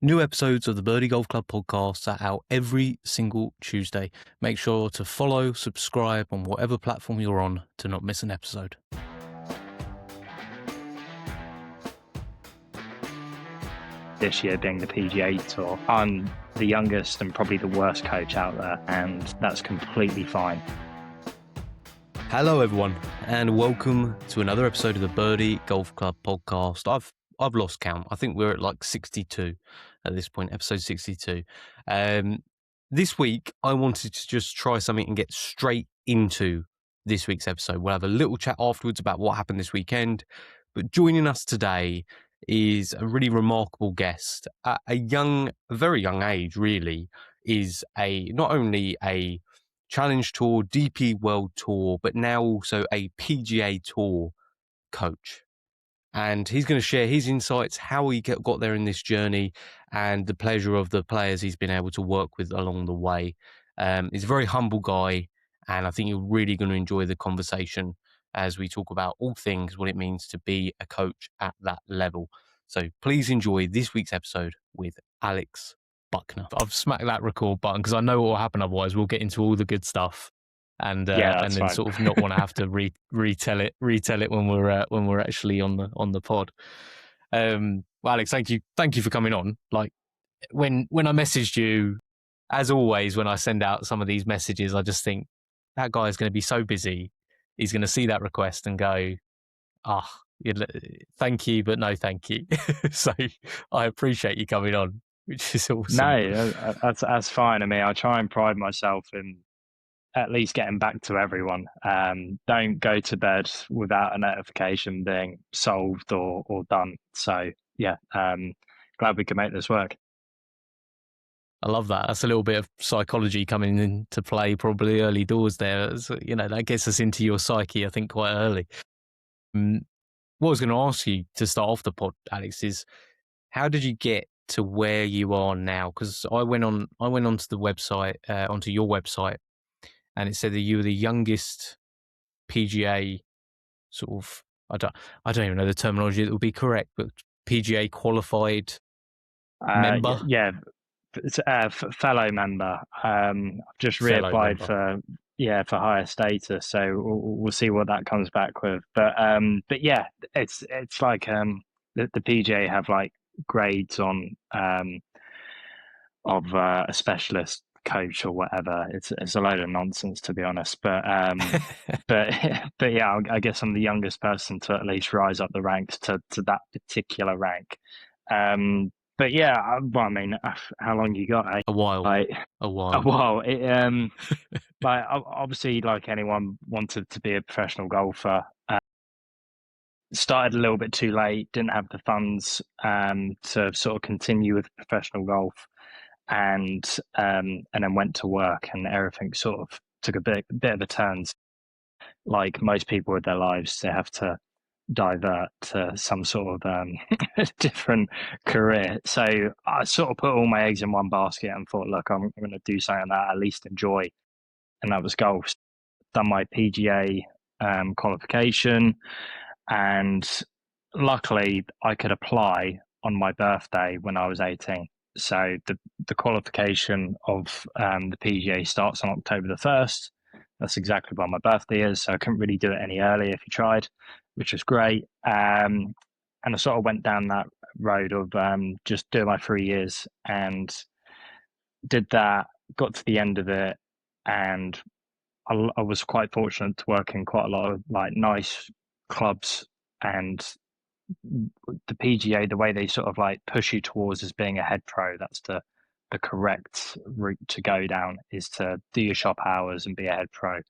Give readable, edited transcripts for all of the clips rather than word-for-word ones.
New episodes of the Birdie Golf Club podcast are out every single Tuesday. Make sure to follow, subscribe on whatever platform you're on to not miss an episode. This year being the PGA Tour, I'm the youngest and probably the worst coach out there, and that's completely fine. Hello everyone, and welcome to another episode of the Birdie Golf Club podcast. I've lost count. I think we're at like 62 at this point, episode 62. This week, I wanted to just try something and get straight into this week's episode. We'll have a little chat afterwards about what happened this weekend. But joining us today is a really remarkable guest. At a very young age, really, is not only a Challenge Tour, DP World Tour, but now also a PGA Tour coach. And he's going to share his insights, how he got there in this journey, and the pleasure of the players he's been able to work with along the way. He's a very humble guy, and I think you're really going to enjoy the conversation as we talk about all things, what it means to be a coach at that level. So please enjoy this week's episode with Alex Buckner. I've smacked that record button because I know what will happen otherwise. We'll get into all the good stuff. And then fine. sort of not want to have to retell it when we're actually on the pod. Well, Alex, thank you for coming on. Like when I messaged you, as always, when I send out some of these messages, I just think that guy is going to be so busy. He's going to see that request and go, thank you, but no thank you. So I appreciate you coming on, which is awesome. No, that's fine. I mean, I try and pride myself in at least getting back to everyone. Don't go to bed without a notification being solved or done. So yeah, glad we can make this work. I love that. That's a little bit of psychology coming into play, probably early doors there. So, that gets us into your psyche, I think, quite early. What I was going to ask you to start off the pod, Alex, is how did you get to where you are now? Because I went onto the website, onto your website, and it said that you were the youngest PGA sort of, I don't even know the terminology that would be correct, but PGA qualified member? Yeah, it's a fellow member. I've just reapplied for higher status, so we'll see what that comes back with. But yeah, it's like the PGA have like grades on of a specialist coach or whatever. It's a load of nonsense, to be honest. But but yeah, I guess I'm the youngest person to at least rise up the ranks to that particular rank. But yeah, I mean, how long you got? Eh? A while. A while. It, like obviously, like anyone, wanted to be a professional golfer. Started a little bit too late. Didn't have the funds to sort of continue with professional golf, and then went to work, and everything sort of took a bit of a turn. Like most people with their lives, they have to divert to some sort of different career. So I sort of put all my eggs in one basket and thought, look, I'm going to do something that I at least enjoy, and that was golf. Done my PGA qualification, and luckily I could apply on my birthday when I was 18. So the qualification of the PGA starts on October the 1st. That's exactly when my birthday is, so I couldn't really do it any earlier if you tried, which was great. And I sort of went down that road of just doing my 3 years, and did that, got to the end of it, and I was quite fortunate to work in quite a lot of like nice clubs, and the PGA, the way they sort of like push you towards as being a head pro, that's the correct route to go down, is to do your shop hours and be a head pro.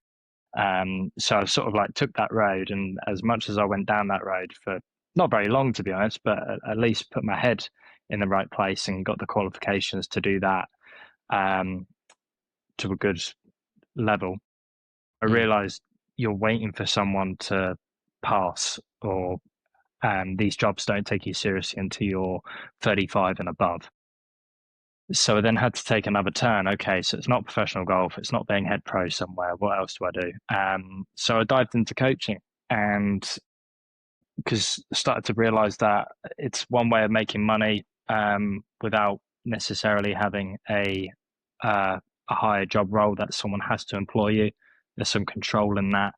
So I sort of like took that road, and as much as I went down that road for not very long, to be honest, but at least put my head in the right place and got the qualifications to do that to a good level. I realized you're waiting for someone to pass, or these jobs don't take you seriously until you're 35 and above. So I then had to take another turn. Okay, so it's not professional golf. It's not being head pro somewhere. What else do I do? So I dived into coaching, and because I started to realize that it's one way of making money, without necessarily having a higher job role that someone has to employ you. There's some control in that,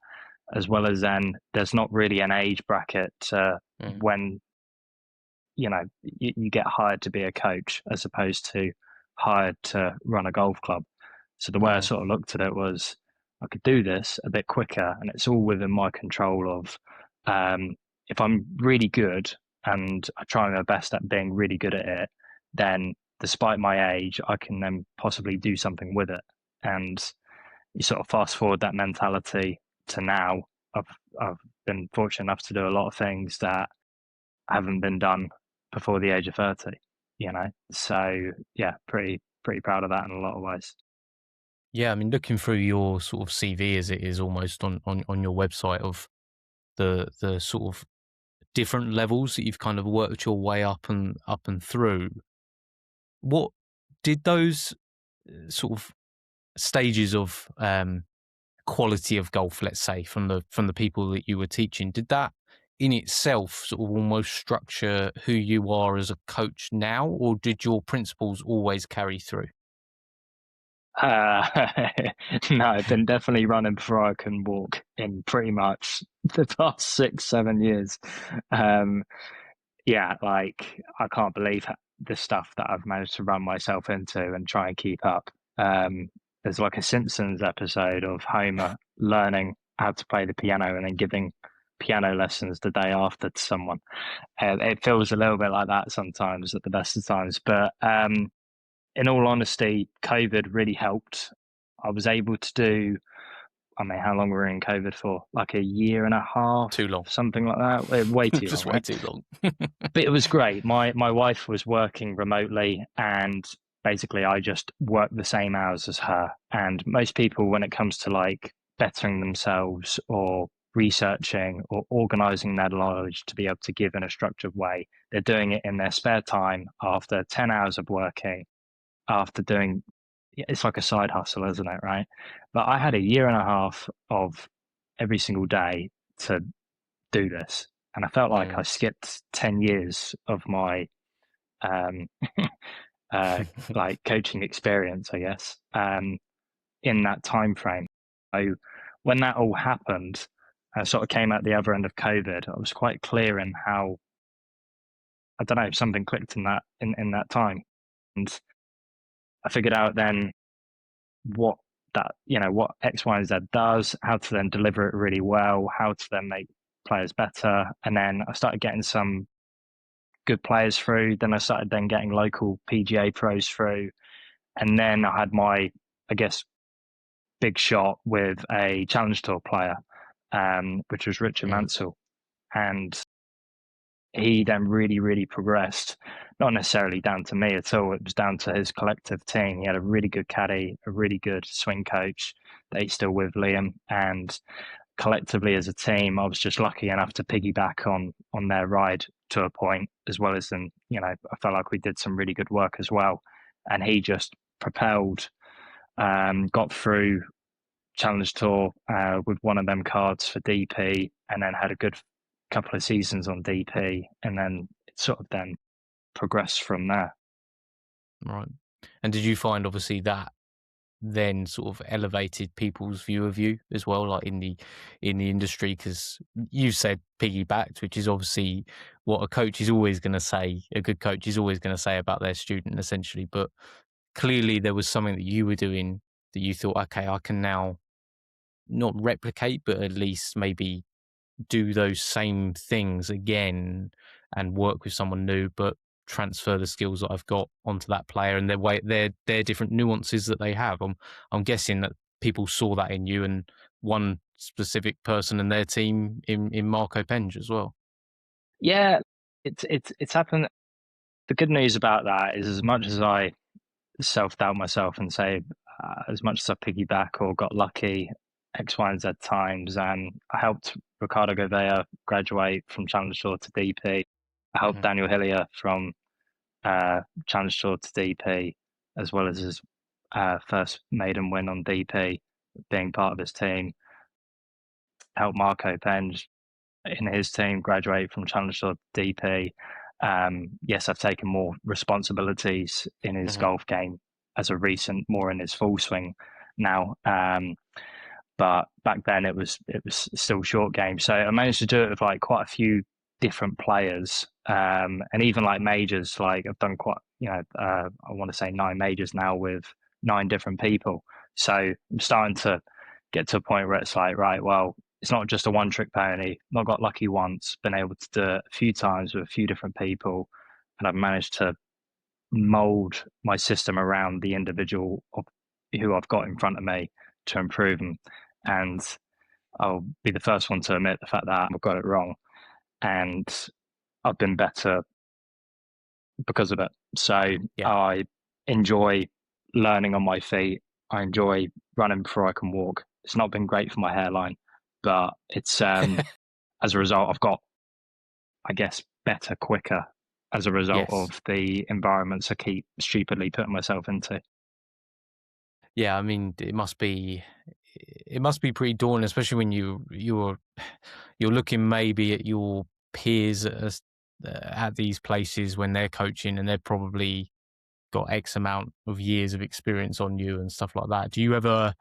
as well as then there's not really an age bracket Mm. when you get hired to be a coach as opposed to hired to run a golf club. So the way I Mm. sort of looked at it was I could do this a bit quicker, and it's all within my control of if I'm really good and I try my best at being really good at it, then despite my age, I can then possibly do something with it. And you sort of fast forward that mentality to now. I've I've been fortunate enough to do a lot of things that haven't been done before the age of 30, you know? So yeah, pretty proud of that in a lot of ways. Yeah, I mean, looking through your sort of CV as it is almost on your website of the sort of different levels that you've kind of worked your way up and through. What did those sort of stages of quality of golf, let's say, from the people that you were teaching, did that in itself sort of almost structure who you are as a coach now, or did your principles always carry through? Uh, no, I've been definitely running before I can walk in pretty much the past 6, 7 years. Um, yeah, like I can't believe the stuff that I've managed to run myself into and try and keep up. There's like a Simpsons episode of Homer learning how to play the piano and then giving piano lessons the day after to someone. It feels a little bit like that sometimes at the best of times. But in all honesty, COVID really helped. I was able to do, I mean, how long were we in COVID for? Like a year and a half, Too long. something like that. Way too long, Just way right? too long. But it was great. My wife was working remotely, and basically I just worked the same hours as her. And most people, when it comes to like bettering themselves or researching or organizing their knowledge to be able to give in a structured way, they're doing it in their spare time after 10 hours of working, after doing it's like a side hustle, isn't it? Right. But I had a year and a half of every single day to do this. And I felt like Mm. I skipped 10 years of my um, like coaching experience, I guess, in that time frame. So when that all happened, I sort of came out the other end of COVID. I was quite clear in how I don't know something clicked in that time, and I figured out then what what X, Y, and Z does, how to then deliver it really well, how to then make players better, and then I started getting some good players through. Then I started then getting local PGA pros through, and then I had my, I guess, big shot with a Challenge Tour player, which was Richard Mm. Mansell, and he then really progressed. Not necessarily down to me at all. It was down to his collective team. He had a really good caddy, a really good swing coach that he's still with, Liam, and collectively as a team, I was just lucky enough to piggyback on their ride to a point, as well as then, I felt like we did some really good work as well. And he just propelled, got through Challenge Tour with one of them cards for DP, and then had a good couple of seasons on DP, and then it sort of then progressed from there. Right. And did you find obviously that then sort of elevated people's view of you as well, like in the industry? Because you said piggybacked, which is obviously what a coach is always going to say. A good coach is always going to say about their student, essentially. But clearly, there was something that you were doing that you thought, okay, I can now not replicate, but at least maybe do those same things again and work with someone new, but transfer the skills that I've got onto that player and their different nuances that they have. I'm guessing that people saw that in you and one specific person and their team in Marco Penge as well. Yeah, it's happened. The good news about that is, as much as I self doubt myself and say, as much as I piggyback or got lucky X, Y, and Z times, and I helped Ricardo Gouveia graduate from Challenge Tour to DP. I helped Hmm. Daniel Hillier from Challenge Tour to DP, as well as his first maiden win on DP, being part of his team. Helped Marco Penge in his team graduate from Challenge Tour to DP. Yes, I've taken more responsibilities in his Hmm. golf game as of recent, more in his full swing now. But back then it was still short game. So I managed to do it with like quite a few different players, and even like majors. Like I've done quite, I want to say 9 majors now with 9 different people. So I'm starting to get to a point where it's like, right, well, it's not just a one-trick pony. Not got lucky once, been able to do it a few times with a few different people, and I've managed to mold my system around the individual of who I've got in front of me to improve them. And I'll be the first one to admit the fact that I've got it wrong, and I've been better because of it. So Yeah. I enjoy learning on my feet. I enjoy running before I can walk. It's not been great for my hairline, but it's as a result, I've got, I guess, better quicker as a result Yes. of the environments I keep stupidly putting myself into. Yeah, I mean, it must be pretty daunting, especially when you're looking maybe at your peers at these places when they're coaching, and they've probably got X amount of years of experience on you and stuff like that. Do you ever?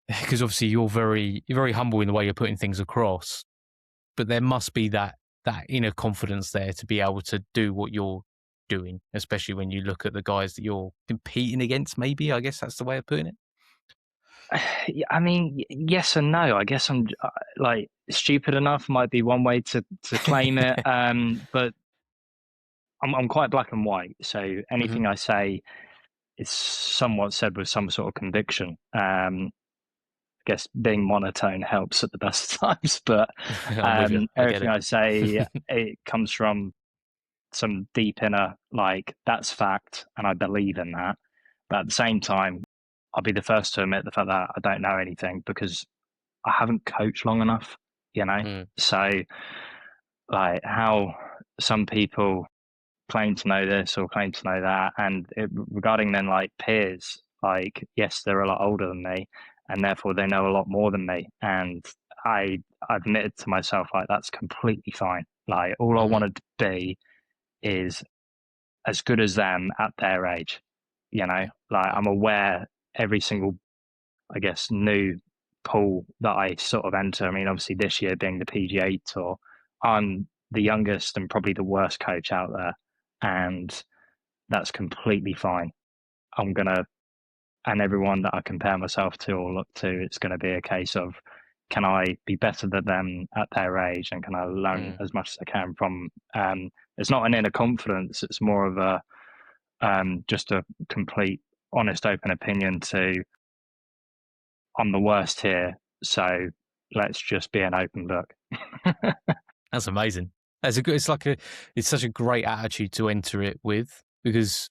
Because obviously you're very humble in the way you're putting things across, but there must be that inner confidence there to be able to do what you're doing, especially when you look at the guys that you're competing against. Maybe I guess that's the way of putting it. Yeah, I mean, yes and no. I guess I'm like stupid enough might be one way to claim it, but I'm quite black and white. So Mhm. anything I say is somewhat said with some sort of conviction. I guess being monotone helps at the best of times, but I'm with you. I get everything it. I say, it comes from some deep inner, like, that's fact, and I believe in that. But at the same time, I'll be the first to admit the fact that I don't know anything because I haven't coached long enough, you know? Mm, So, like, how some people claim to know this or claim to know that. And regarding then, like, peers, like, yes, they're a lot older than me, and therefore they know a lot more than me. And I admitted to myself, like, that's completely fine. Like, all I mhm, wanted to be is as good as them at their age, yeah, Like, yeah, I'm aware every single, I guess, new pool that I sort of enter. I mean, obviously this year being the PGA Tour, I'm the youngest and probably the worst coach out there, and that's completely fine. I'm gonna, and everyone that I compare myself to or look to, it's going to be a case of, can I be better than them at their age, and can I learn mm, as much as I can from? It's not an inner confidence; it's more of a just a complete, honest, open opinion to, I'm the worst here, so let's just be an open book. that's amazing. That's a good. It's such a great attitude to enter it with, because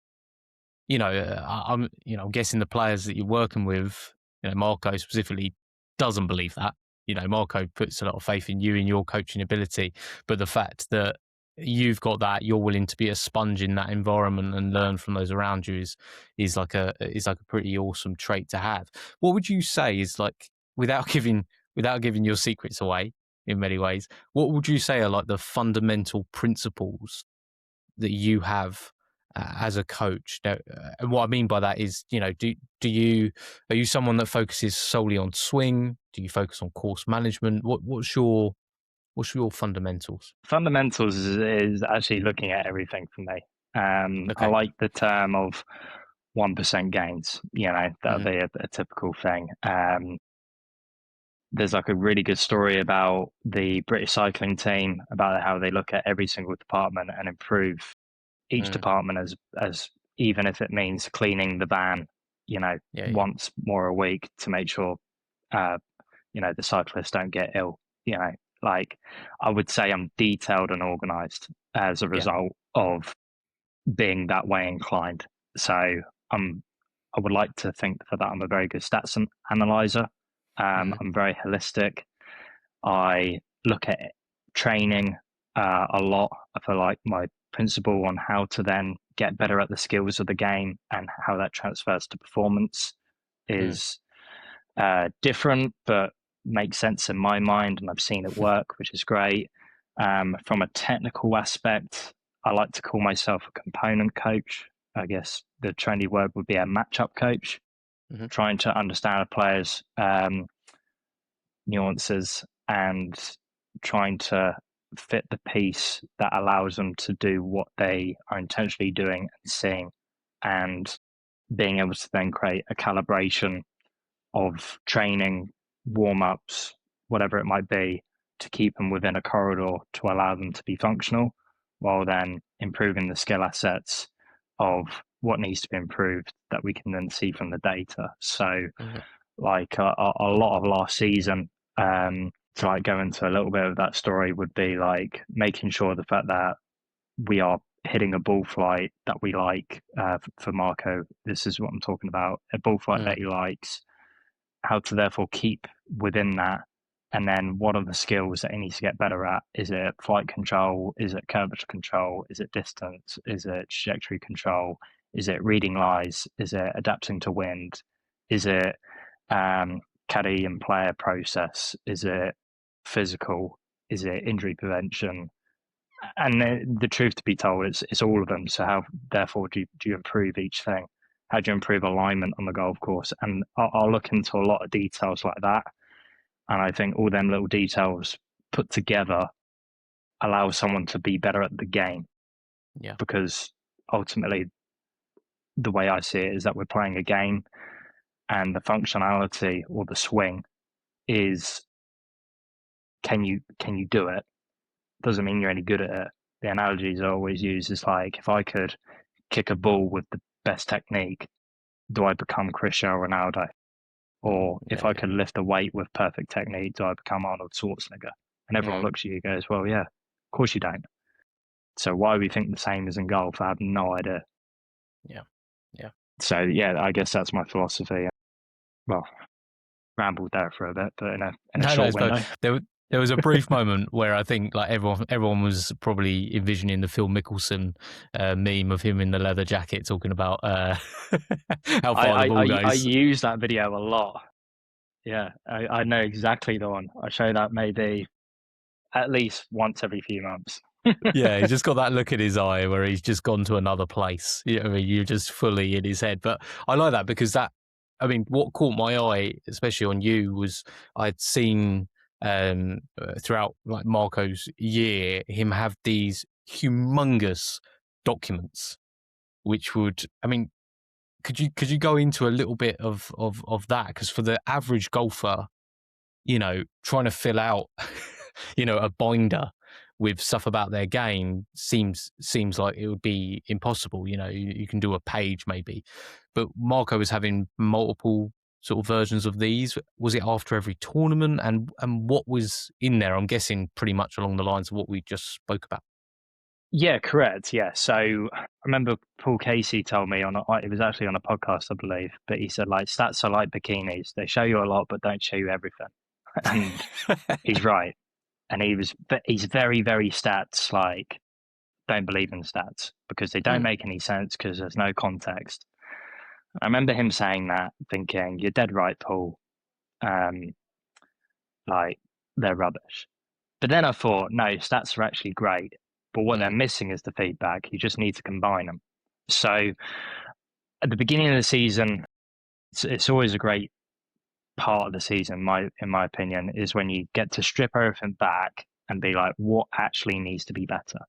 I'm guessing the players that you're working with, Marco specifically doesn't believe that. Marco puts a lot of faith in you and your coaching ability, but the fact that you've got that, you're willing to be a sponge in that environment and learn from those around you is like a pretty awesome trait to have. What would you say is, like, without giving your secrets away in many ways, what would you say are like the fundamental principles that you have as a coach? Now, and what I mean by that is, are you someone that focuses solely on swing? Do you focus on course management? What's your fundamentals? Fundamentals is actually looking at everything for me. I Okay. like the term of 1% gains. That would Hmm. be a typical thing. There's like a really good story about the British cycling team, about how they look at every single department and improve each Mm. department, as even if it means cleaning the van, Yeah, yeah, once more a week to make sure, uh, the cyclists don't get ill. You know, like, I would say I'm detailed and organized as a yeah. result of being that way inclined. So I'm, I would like to think that I'm a very good stats analyzer. Hmm. I'm very holistic. I look at training a lot. I feel like my principle on how to then get better at the skills of the game and how that transfers to performance Mm. is different, but makes sense in my mind. And I've seen it work, which is great. From a technical aspect, I like to call myself a component coach. I guess the trendy word would be a matchup coach, trying to understand a player's nuances and trying to fit the piece that allows them to do what they are intentionally doing and seeing, and being able to then create a calibration of training, warm-ups, whatever it might be, to keep them within a corridor to allow them to be functional, while then improving the skill assets of what needs to be improved that we can then see from the data. So like a lot of last season, to like go into a little bit of that story, would be like making sure the fact that we are hitting a ball flight that we like. For Marco, this is what I'm talking about, a ball flight that he likes, how to therefore keep within that, and then what are the skills that he needs to get better at. Is it flight control? Is it curvature control? Is it distance? Is it trajectory control? Is it reading lies? Is it adapting to wind? Is it caddy and player process? Is it physical? Is it injury prevention? And the truth to be told, it's all of them. So how therefore do you improve each thing? How do you improve alignment on the golf course? And I'll look into a lot of details like that. And I think all them little details put together allow someone to be better at the game. Yeah. Because ultimately, the way I see it is that we're playing a game, and the functionality or the swing is, can you do it? Doesn't mean you're any good at it. The analogies I always use is like, if I could kick a ball with the best technique, do I become Cristiano Ronaldo? Or if I could lift a weight with perfect technique, do I become Arnold Schwarzenegger? And everyone looks at you and goes, well, yeah, of course you don't. So why we think the same as in golf, I have no idea. Yeah. Yeah. So yeah, I guess that's my philosophy. Well, rambled there for a bit, but in a short window. There was a brief moment where I think like everyone was probably envisioning the Phil Mickelson meme of him in the leather jacket talking about how far the ball goes. I use that video a lot. Yeah, I know exactly the one. I show that maybe at least once every few months. Yeah, he's just got that look in his eye where he's just gone to another place. You know what I mean? You're just fully in his head. But I like that because what caught my eye, especially on you, was I'd seen throughout like Marco's year, him have these humongous documents, which would, could you go into a little bit of that? Because for the average golfer, trying to fill out, a binder with stuff about their game seems like it would be impossible. You can do a page maybe, but Marco was having multiple sort of versions of these. Was it after every tournament, and what was in there? I'm guessing pretty much along the lines of what we just spoke about. Yeah, correct. Yeah. So I remember Paul Casey told me it was actually on a podcast, I believe, but he said like stats are like bikinis. They show you a lot, but don't show you everything. And he's right. And he's very, very stats like, don't believe in stats because they don't make any sense because there's no context. I remember him saying that, thinking, you're dead right, Paul. Like, they're rubbish. But then I thought, no, stats are actually great. But what they're missing is the feedback. You just need to combine them. So at the beginning of the season, it's always a great part of the season, in my opinion, is when you get to strip everything back and be like, what actually needs to be better?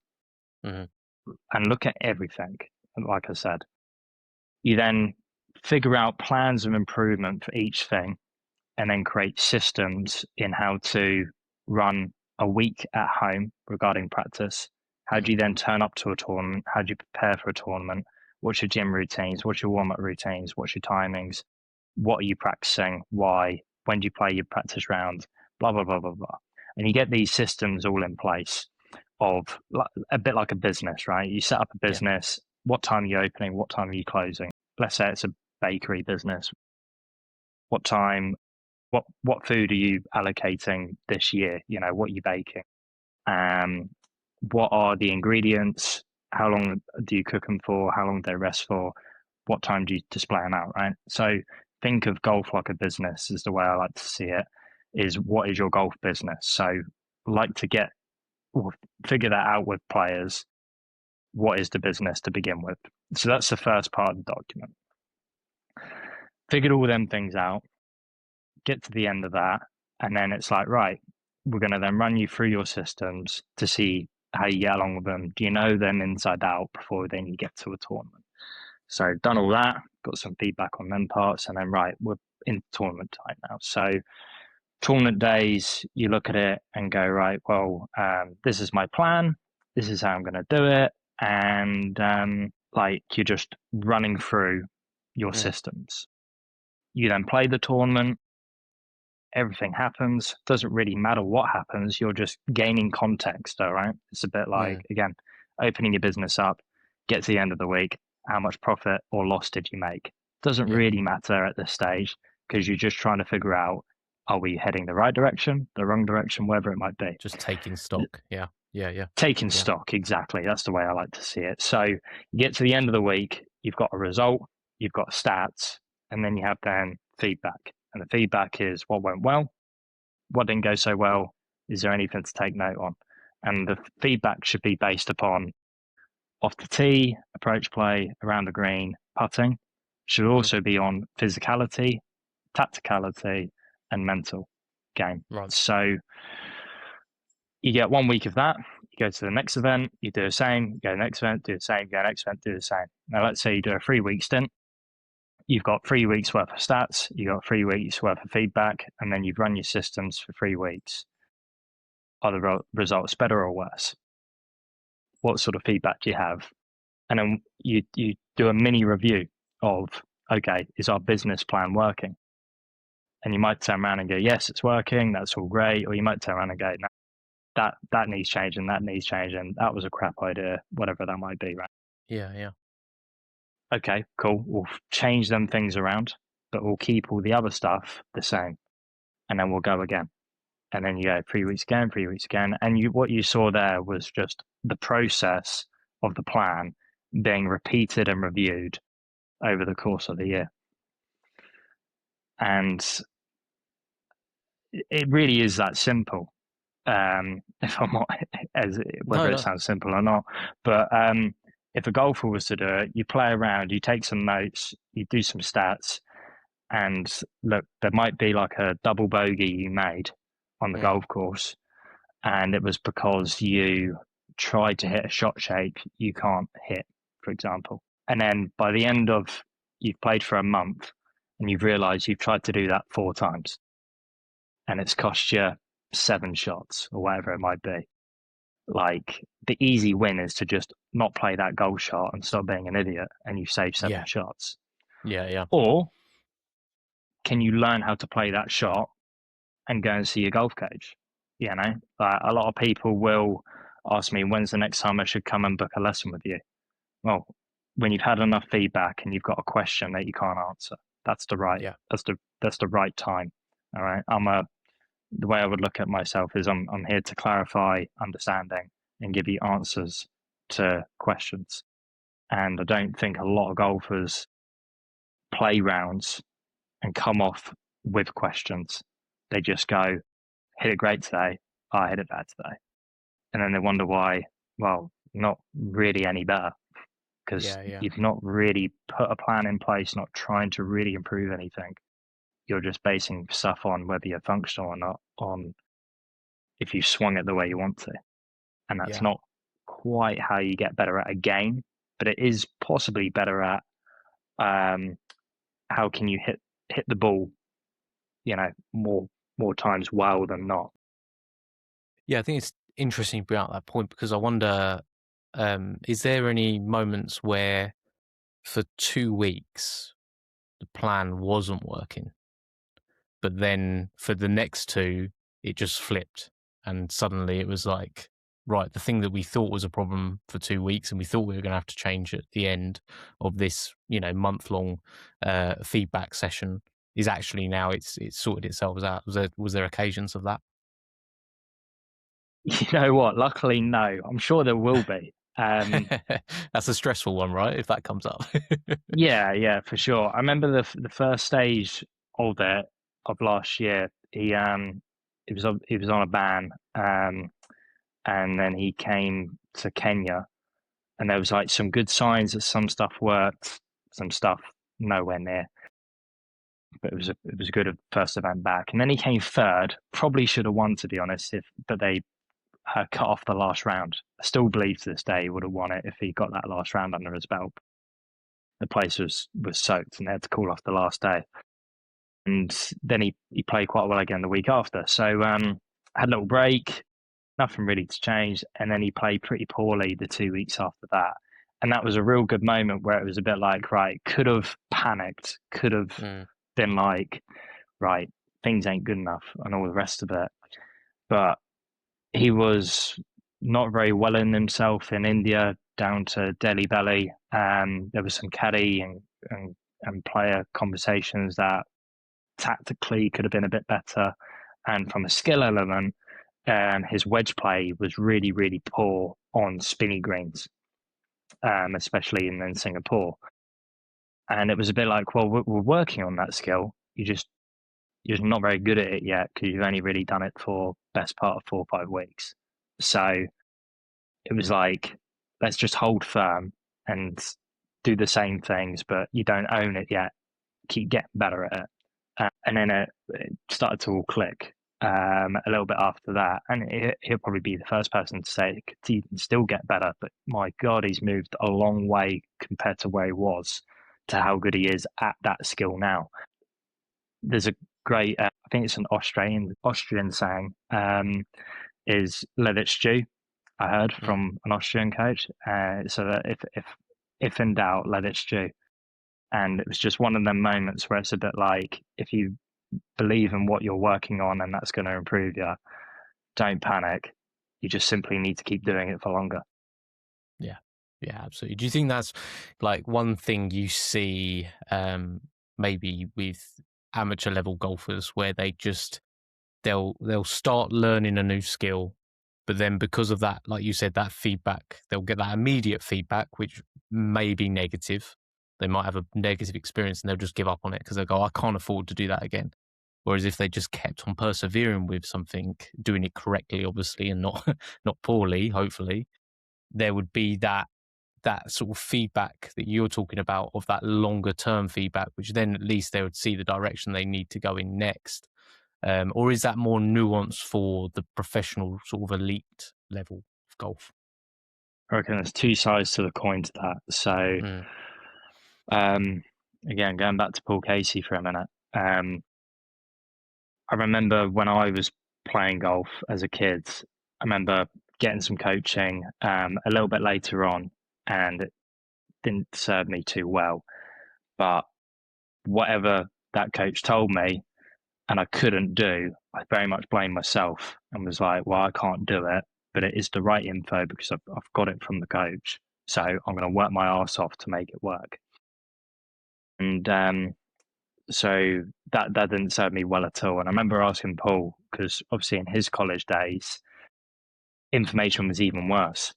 And look at everything, like I said. You then figure out plans of improvement for each thing and then create systems in how to run a week at home regarding practice. How do you then turn up to a tournament? How do you prepare for a tournament? What's your gym routines? What's your warm-up routines? What's your timings? What are you practicing? Why? When do you play your practice round? Blah, blah, blah, blah, blah. And you get these systems all in place of a bit like a business, right? You set up a business. What time are you opening? What time are you closing? Let's say it's a bakery business. What time, what food are you allocating this year? What are you baking? What are the ingredients? How long do you cook them for? How long do they rest for? What time do you display them out, right? So think of golf like a business is the way I like to see it, is what is your golf business? So like to get we'll figure that out with players. What is the business to begin with? So that's the first part of the document. Figured all them things out, get to the end of that, and then it's like, right, we're going to then run you through your systems to see how you get along with them. Do you know them inside out before then you get to a tournament? So done all that, got some feedback on them parts, and then right, we're in tournament time now. So tournament days, you look at it and go, right, well, this is my plan. This is how I'm going to do it. And like you're just running through your systems. You then play the tournament. Everything happens. Doesn't really matter what happens. You're just gaining context, all right? It's a bit like, again, opening your business up, get to the end of the week. How much profit or loss did you make? Doesn't really matter at this stage because you're just trying to figure out, are we heading the right direction, the wrong direction, wherever it might be. Just taking stock. Yeah. Taking stock, exactly. That's the way I like to see it. So you get to the end of the week, you've got a result, you've got stats, and then you have then feedback. And the feedback is what went well, what didn't go so well, is there anything to take note on? And the feedback should be based upon off the tee, approach play, around the green, putting. Should also be on physicality, tacticality, and mental game. Right. So you get 1 week of that, you go to the next event, you do the same, you go to the next event, do the same, go to the next event, do the same. Now let's say you do a 3-week stint. You've got 3 weeks worth of stats, you've got 3 weeks worth of feedback, and then you've run your systems for 3 weeks. Are the results better or worse? What sort of feedback do you have? And then you do a mini review of, okay, is our business plan working? And you might turn around and go, yes, it's working, that's all great. Or you might turn around and go, no, that needs changing, that needs changing, that was a crap idea, whatever that might be, right? Yeah. Okay, cool. We'll change them things around, but we'll keep all the other stuff the same. And then we'll go again. And then you go 3 weeks again, 3 weeks again. And what you saw there was just the process of the plan being repeated and reviewed over the course of the year. And it really is that simple. If I'm not, whether it sounds simple or not, but if a golfer was to do it, you play around, you take some notes, you do some stats, and look, there might be like a double bogey you made on the golf course, and it was because you tried to hit a shot shape you can't hit, for example. And then by the end of you've played for a month, and you've realised you've tried to do that 4 times, and it's cost you 7 shots or whatever it might be. Like the easy win is to just not play that golf shot and stop being an idiot, and you save 7 shots. Yeah. Or can you learn how to play that shot and go and see your golf coach? You know, like a lot of people will ask me, when's the next time I should come and book a lesson with you? Well, when you've had enough feedback and you've got a question that you can't answer, that's the right time. All right. The way I would look at myself is I'm here to clarify understanding and give you answers to questions. And I don't think a lot of golfers play rounds and come off with questions. They just go, hit it great today. I hit it bad today. And then they wonder why, well, not really any better because you've not really put a plan in place, not trying to really improve anything. You're just basing stuff on whether you're functional or not, on if you swung it the way you want to. And that's not quite how you get better at a game, but it is possibly better at how can you hit the ball, you know, more times well than not. Yeah, I think it's interesting you bring out that point because I wonder, is there any moments where for 2 weeks the plan wasn't working, but then for the next 2 it just flipped and suddenly it was like, right, the thing that we thought was a problem for 2 weeks and we thought we were going to have to change at the end of this, month-long feedback session is actually now it's sorted itself out. Was there occasions of that? You know what? Luckily, no. I'm sure there will be. That's a stressful one, right? If that comes up. Yeah, for sure. I remember the first stage of last year. He was on a ban, and then he came to Kenya, and there was like some good signs that some stuff worked, some stuff nowhere near. But it was a good first event back, and then he came third. Probably should have won, to be honest, but they cut off the last round. I still believe to this day he would have won it if he got that last round under his belt. The place was soaked, and they had to call off the last day. And then he played quite well again the week after. So had a little break, nothing really to change, and then he played pretty poorly the 2 weeks after that. And that was a real good moment where it was a bit like, right, could have panicked, could have been like, right, things ain't good enough and all the rest of it. But he was not very well in himself in India, down to Delhi belly. There was some caddy and player conversations that tactically could have been a bit better. And from a skill element, his wedge play was really, really poor on spinny greens, especially in Singapore. And it was a bit like, well, we're working on that skill. You're just not very good at it yet because you've only really done it for best part of 4 or 5 weeks. So it was like, let's just hold firm and do the same things, but you don't own it yet. Keep getting better at it. And then it started to all click a little bit after that. And he'll probably be the first person to say he can still get better, but my God, he's moved a long way compared to where he was to how good he is at that skill now. There's a great, I think it's an Austrian saying, is let it stew. I heard from an Austrian coach. So that if in doubt, let it stew. And it was just one of them moments where it's a bit like, if you believe in what you're working on and that's going to improve you, don't panic. You just simply need to keep doing it for longer. Yeah, absolutely. Do you think that's like one thing you see maybe with amateur level golfers where they'll start learning a new skill, but then because of that, like you said, that feedback, they'll get that immediate feedback, which may be negative. They might have a negative experience and they'll just give up on it because they'll go, I can't afford to do that again. Whereas if they just kept on persevering with something, doing it correctly, obviously, and not poorly, hopefully, there would be that sort of feedback that you're talking about, of that longer term feedback, which then at least they would see the direction they need to go in next. Or is that more nuanced for the professional sort of elite level of golf? I reckon there's two sides to the coin to that. So, again, going back to Paul Casey for a minute, I remember when I was playing golf as a kid, I remember getting some coaching a little bit later on, and it didn't serve me too well. But whatever that coach told me and I couldn't do, I very much blamed myself and was like, well, I can't do it, but it is the right info because I've got it from the coach. So I'm going to work my arse off to make it work. And so that didn't serve me well at all. And I remember asking Paul, because obviously in his college days, information was even worse.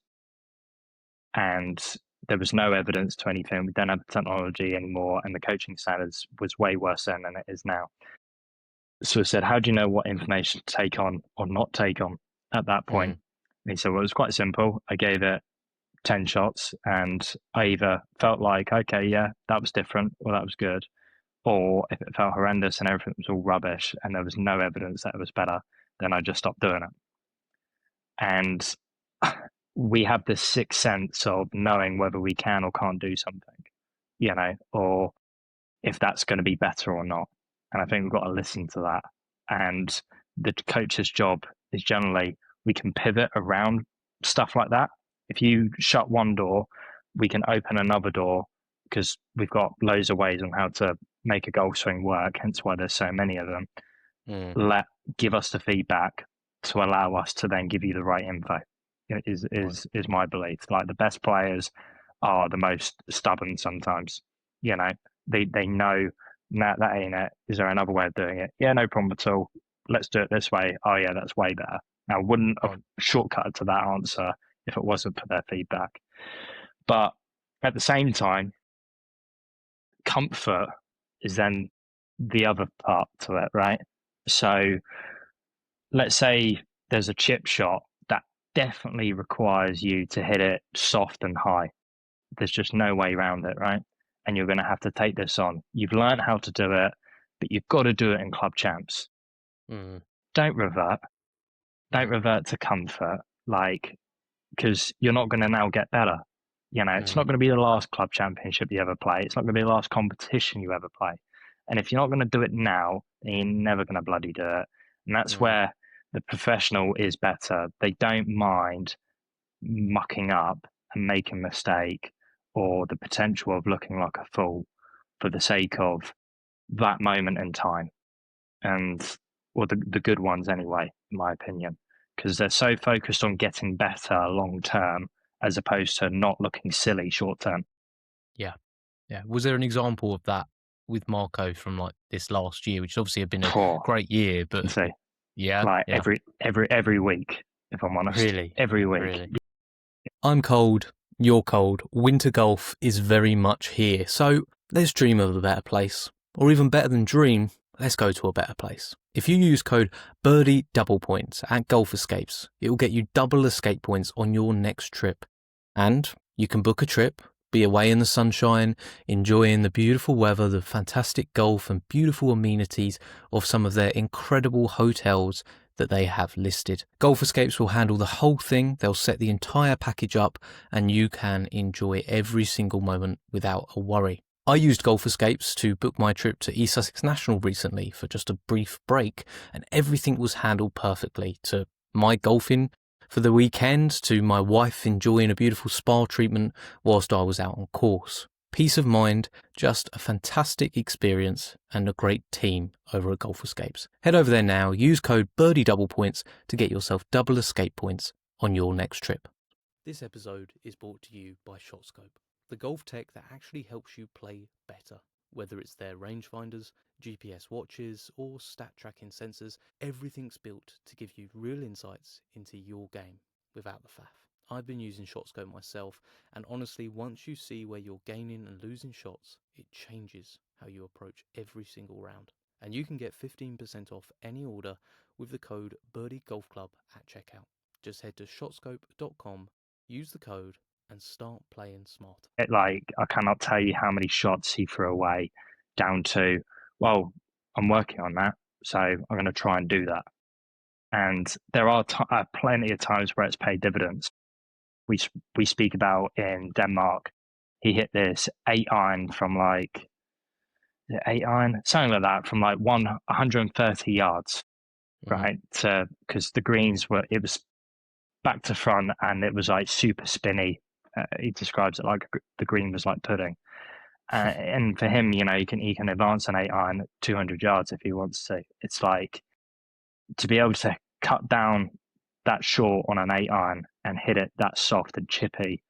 And there was no evidence to anything. We don't have the technology anymore. And the coaching standards was way worse then than it is now. So I said, how do you know what information to take on or not take on at that point? And he said, well, it was quite simple. I gave it 10 shots and I either felt like, okay, yeah, that was different or that was good. Or if it felt horrendous and everything was all rubbish and there was no evidence that it was better, then I just stopped doing it. And we have this sixth sense of knowing whether we can or can't do something, or if that's going to be better or not. And I think we've got to listen to that. And the coach's job is generally, we can pivot around stuff like that. If you shut one door, we can open another door because we've got loads of ways on how to make a golf swing work, hence why there's so many of them. Give us the feedback to allow us to then give you the right info. Is my belief. Like, the best players are the most stubborn sometimes. They know that ain't it. Is there another way of doing it? Yeah, no problem at all. Let's do it this way. Oh yeah, that's way better. Now, I wouldn't have shortcutted to that answer if it wasn't for their feedback. But at the same time, comfort is then the other part to it, right? So let's say there's a chip shot that definitely requires you to hit it soft and high. There's just no way around it, right? And you're going to have to take this on. You've learned how to do it, but you've got to do it in club champs. Mm, Don't revert. Don't mm, revert to comfort, like, because you're not going to now get better. It's mm, not going to be the last club championship you ever play. It's not going to be the last competition you ever play. And if you're not going to do it now, then you're never going to bloody do it. And that's mm, where the professional is better. They don't mind mucking up and making a mistake or the potential of looking like a fool for the sake of that moment in time. And or the good ones anyway, in my opinion, because they're so focused on getting better long term as opposed to not looking silly short term. yeah. Yeah. Was there an example of that with Marco from like this last year, which obviously had been a Poor, great year, but and say yeah, like yeah. every week, if I'm honest, Really? every week. Really? I'm cold, you're cold. Winter golf is very much here. So let's dream of a better place. Or even better than dream, let's go to a better place. If you use code Birdie Double Points at Golf Escapes, it will get you double escape points on your next trip. And you can book a trip, be away in the sunshine, enjoying the beautiful weather, the fantastic golf and beautiful amenities of some of their incredible hotels that they have listed. Golf Escapes will handle the whole thing. They'll set the entire package up and you can enjoy every single moment without a worry. I used Golf Escapes to book my trip to East Sussex National recently for just a brief break, and everything was handled perfectly, to my golfing for the weekend to my wife enjoying a beautiful spa treatment whilst I was out on course. Peace of mind, just a fantastic experience and a great team over at Golf Escapes. Head over there now, use code Birdie Double Points to get yourself double escape points on your next trip. This episode is brought to you by ShotScope, the golf tech that actually helps you play better. Whether it's their rangefinders, GPS watches, or stat tracking sensors, everything's built to give you real insights into your game without the faff. I've been using ShotScope myself, and honestly, once you see where you're gaining and losing shots, it changes how you approach every single round. And you can get 15% off any order with the code BirdieGolfClub at checkout. Just head to shotscope.com, use the code, and start playing smart. Like, I cannot tell you how many shots he threw away down to, well, I'm working on that, so I'm going to try and do that. And there are plenty of times where it's paid dividends. We speak about in Denmark, he hit this 8-iron from like 8-iron, something like that, from like 130 yards, right? Because the greens it was back to front and it was like super spinny. He describes it like the green was like pudding. And for him, he can advance an 8-iron at 200 yards if he wants to. It's like, to be able to cut down that short on an 8-iron and hit it that soft and chippy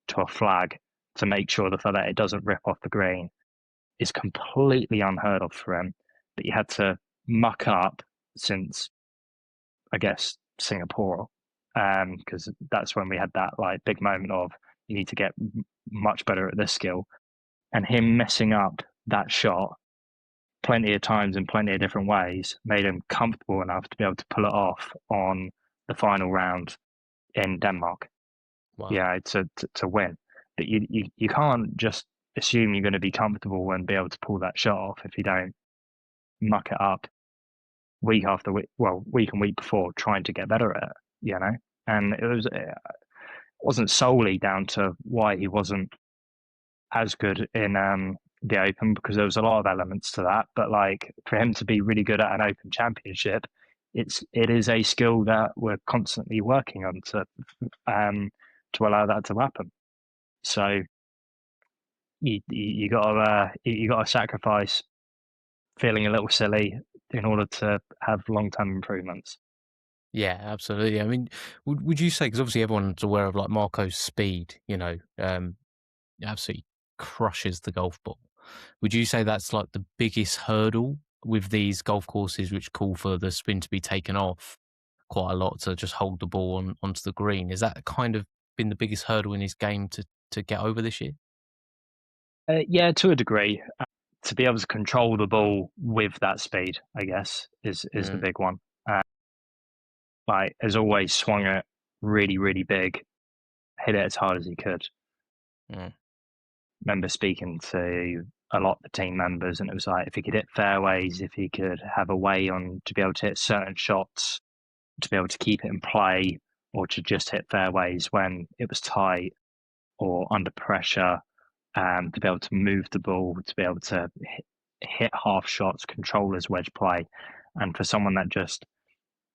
to a flag to make sure that it doesn't rip off the green is completely unheard of for him. But you had to muck up since, I guess, Singapore, because that's when we had that like big moment of you need to get much better at this skill. And him messing up that shot plenty of times in plenty of different ways made him comfortable enough to be able to pull it off on the final round in Denmark. Wow. Yeah, to win. But you can't just assume you're going to be comfortable and be able to pull that shot off if you don't muck it up week after week, well, week and week before, trying to get better at it, And it wasn't solely down to why he wasn't as good in the Open, because there was a lot of elements to that. But like, for him to be really good at an Open Championship, it is a skill that we're constantly working on to allow that to happen. So you gotta sacrifice feeling a little silly in order to have long term improvements. Yeah, absolutely. I mean, would you say, because obviously everyone's aware of like Marco's speed, absolutely crushes the golf ball. Would you say that's like the biggest hurdle with these golf courses which call for the spin to be taken off quite a lot to just hold the ball onto the green? Is that kind of been the biggest hurdle in his game to get over this year? Yeah, to a degree. To be able to control the ball with that speed, I guess, is the big one. Like, has always swung it really, really big, hit it as hard as he could. Mm. Remember speaking to a lot of the team members, and it was like if he could hit fairways, if he could have a way on to be able to hit certain shots, to be able to keep it in play, or to just hit fairways when it was tight or under pressure, to be able to move the ball, to be able to hit half shots, control his wedge play, and for someone that just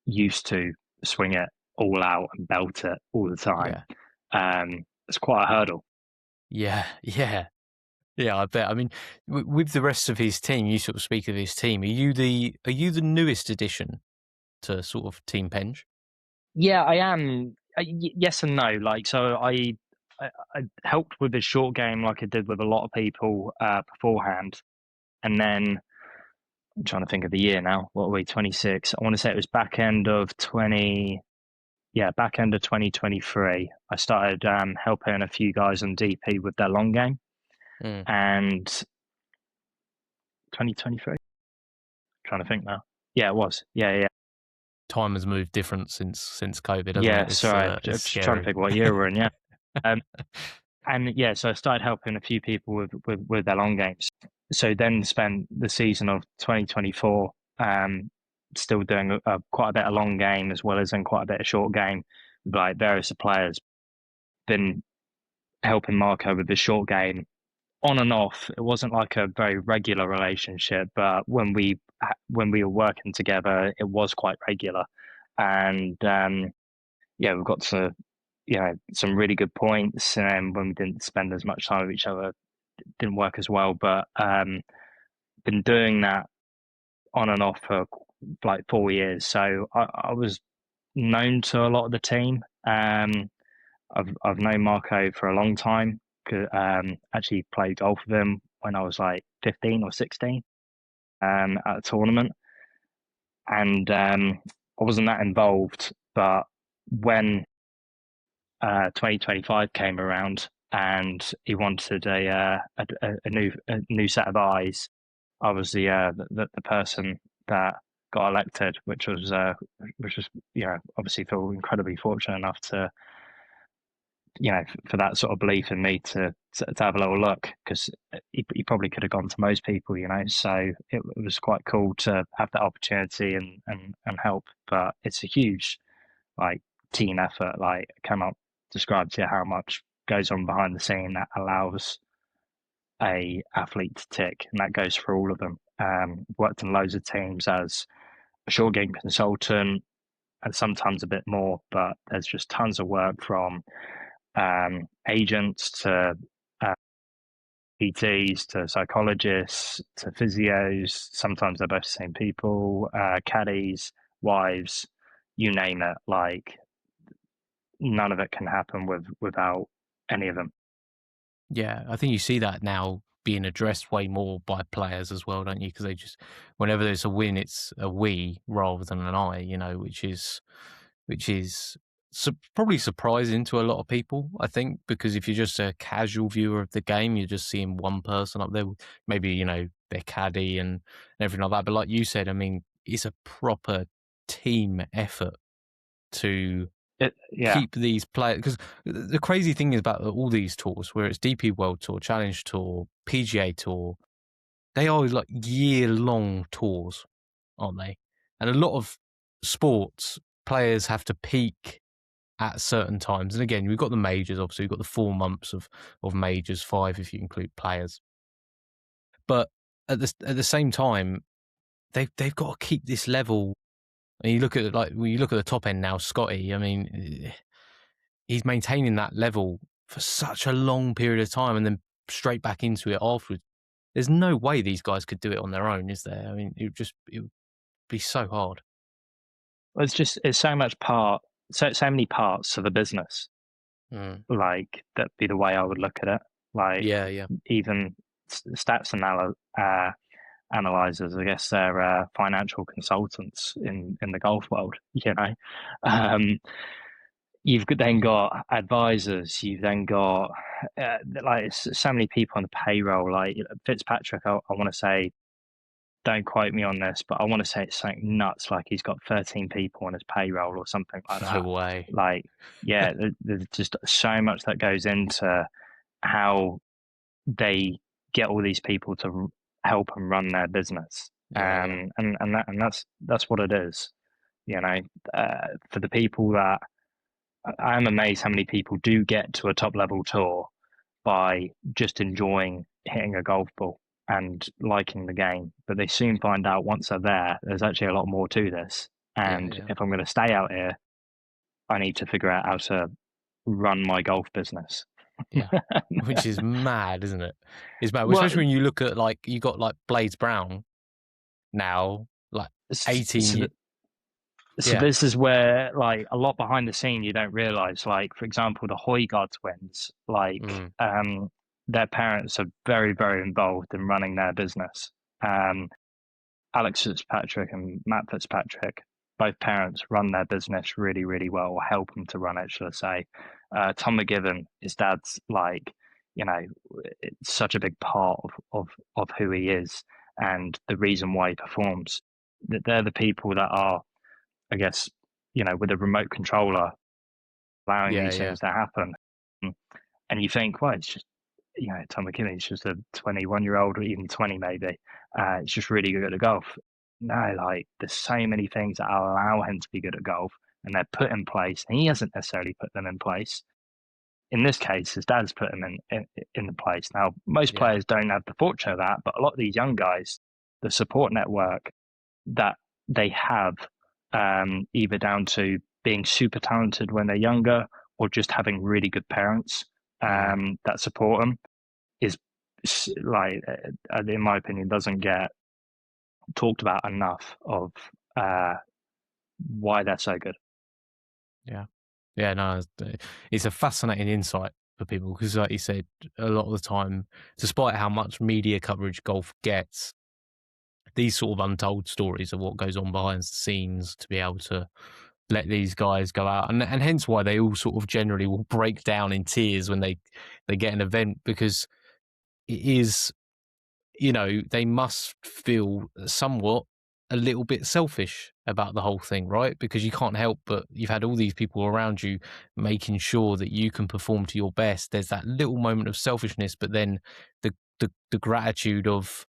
used to swing it all out and belt it all the time, Yeah. it's quite a hurdle. Yeah. Yeah. Yeah, I bet. I mean, with the rest of his team, you sort of speak of his team. Are you the newest addition to sort of Team Penge? Yeah, I am. Yes and no. Like, so I helped with the short game, like I did with a lot of people beforehand, and then I'm trying to think of the year now. What are we? 26. I want to say it was back end of 20. Yeah, back end of 2023. I started helping a few guys on DP with their long game, Mm. and 2023. Trying to think now. Yeah, it was. Yeah, yeah, Time has moved different since COVID, hasn't yeah. it? Sorry, It's just trying to scary. think what year we're in. Yeah. Um, and yeah, so I started helping a few people with their long games. So then spent the season of 2024 still doing quite a bit of long game as well as in quite a bit of short game with like various players. Been helping Marco with the short game on and off. It wasn't like a very regular relationship, but when we were working together, it was quite regular. And yeah, we've got to some really good points. And when we didn't spend as much time with each other, it didn't work as well. But been doing that on and off for like 4 years. So I was known to a lot of the team. I've known Marco for a long time. Actually played golf with him when I was like 15 or 16 at a tournament, and I wasn't that involved. But when 2025 came around and he wanted a new set of eyes, I was the person that got elected, which was obviously feel incredibly fortunate enough to for that sort of belief in me to have a little look, because he probably could have gone to most people, so it was quite cool to have that opportunity and help. But it's a huge like team effort. Like I cannot describe to you how much goes on behind the scene that allows a athlete to tick, and that goes for all of them. Worked in loads of teams as a short game consultant and sometimes a bit more, but there's just tons of work from agents to uh, PTs to psychologists to physios. Sometimes they're both the same people, caddies, wives, you name it. Like none of it can happen without any of them. Yeah, I think you see that now being addressed way more by players as well, don't you? Because they just, whenever there's a win, it's a we rather than an I, which is probably surprising to a lot of people, I think, because if you're just a casual viewer of the game, you're just seeing one person up there, maybe, their caddy and everything like that. But like you said, I mean, it's a proper team effort to Yeah, keep these players, because the crazy thing is about all these tours, where it's DP World Tour, Challenge Tour, PGA Tour, they are like year-long tours, aren't they? And a lot of sports players have to peak at certain times. And again, we've got the majors, obviously, we've got the 4 months of majors, 5 if you include players. But at the same time, they've got to keep this level. And you look at when you look at the top end now, Scotty. I mean, he's maintaining that level for such a long period of time and then straight back into it afterwards. There's no way these guys could do it on their own, is there? I mean, it would be so hard. well, it's so much so many parts of the business. Mm. Like that'd be the way I would look at it. Like Yeah, yeah, even stats analyzers, I guess they're financial consultants in the golf world. Um, then got advisors. You've then got like so many people on the payroll. Like Fitzpatrick, I want to say don't quote me on this, but I want to say it's something nuts. Like he's got 13 people on his payroll or something like No that. way. Like, yeah, there's just so much that goes into how they get all these people to help and run their business. Yeah. That's what it is. You know, for the people that I'm amazed how many people do get to a top level tour by just enjoying hitting a golf ball and liking the game. But they soon find out once they're there, there's actually a lot more to this. Yeah. And Yeah. if I'm going to stay out here, I need to figure out how to run my golf business. Yeah. Which is mad, isn't it? It's mad, Well, especially when you look at like you got like Blades Brown now, like so 18. So Yeah. this is where, like, a lot behind the scene you don't realize. Like, for example, the Højgaard twins, like, Mm, their parents are very, very involved in running their business. Um, Alex Fitzpatrick and Matt Fitzpatrick, both parents run their business really, really well, or help them to run it, shall I say. Tom McGibbon, his dad's like, you know, it's such a big part of who he is and the reason why he performs. That they're the people that are, I guess, with a remote controller allowing yeah. these Yeah. things to happen. And you think, well, it's just, Tom McKinney's just a 21-year-old or even 20 maybe. It's just really good at golf. No, like there's so many things that allow him to be good at golf and they're put in place. And he hasn't necessarily put them in place. In this case, his dad's put them in the place. Now, most Yeah. players don't have the fortune of that, but a lot of these young guys, the support network that they have, either down to being super talented when they're younger or just having really good parents Mm. that support them, is like, in my opinion, doesn't get talked about enough of uh, why they're so good. Yeah. Yeah. No, it's a fascinating insight for people because, like you said, a lot of the time, despite how much media coverage golf gets, these sort of untold stories of what goes on behind the scenes to be able to let these guys go out and hence why they all sort of generally will break down in tears when they get an event because it is, they must feel somewhat a little bit selfish about the whole thing, right? Because you can't help but you've had all these people around you making sure that you can perform to your best. There's that little moment of selfishness, but then the gratitude of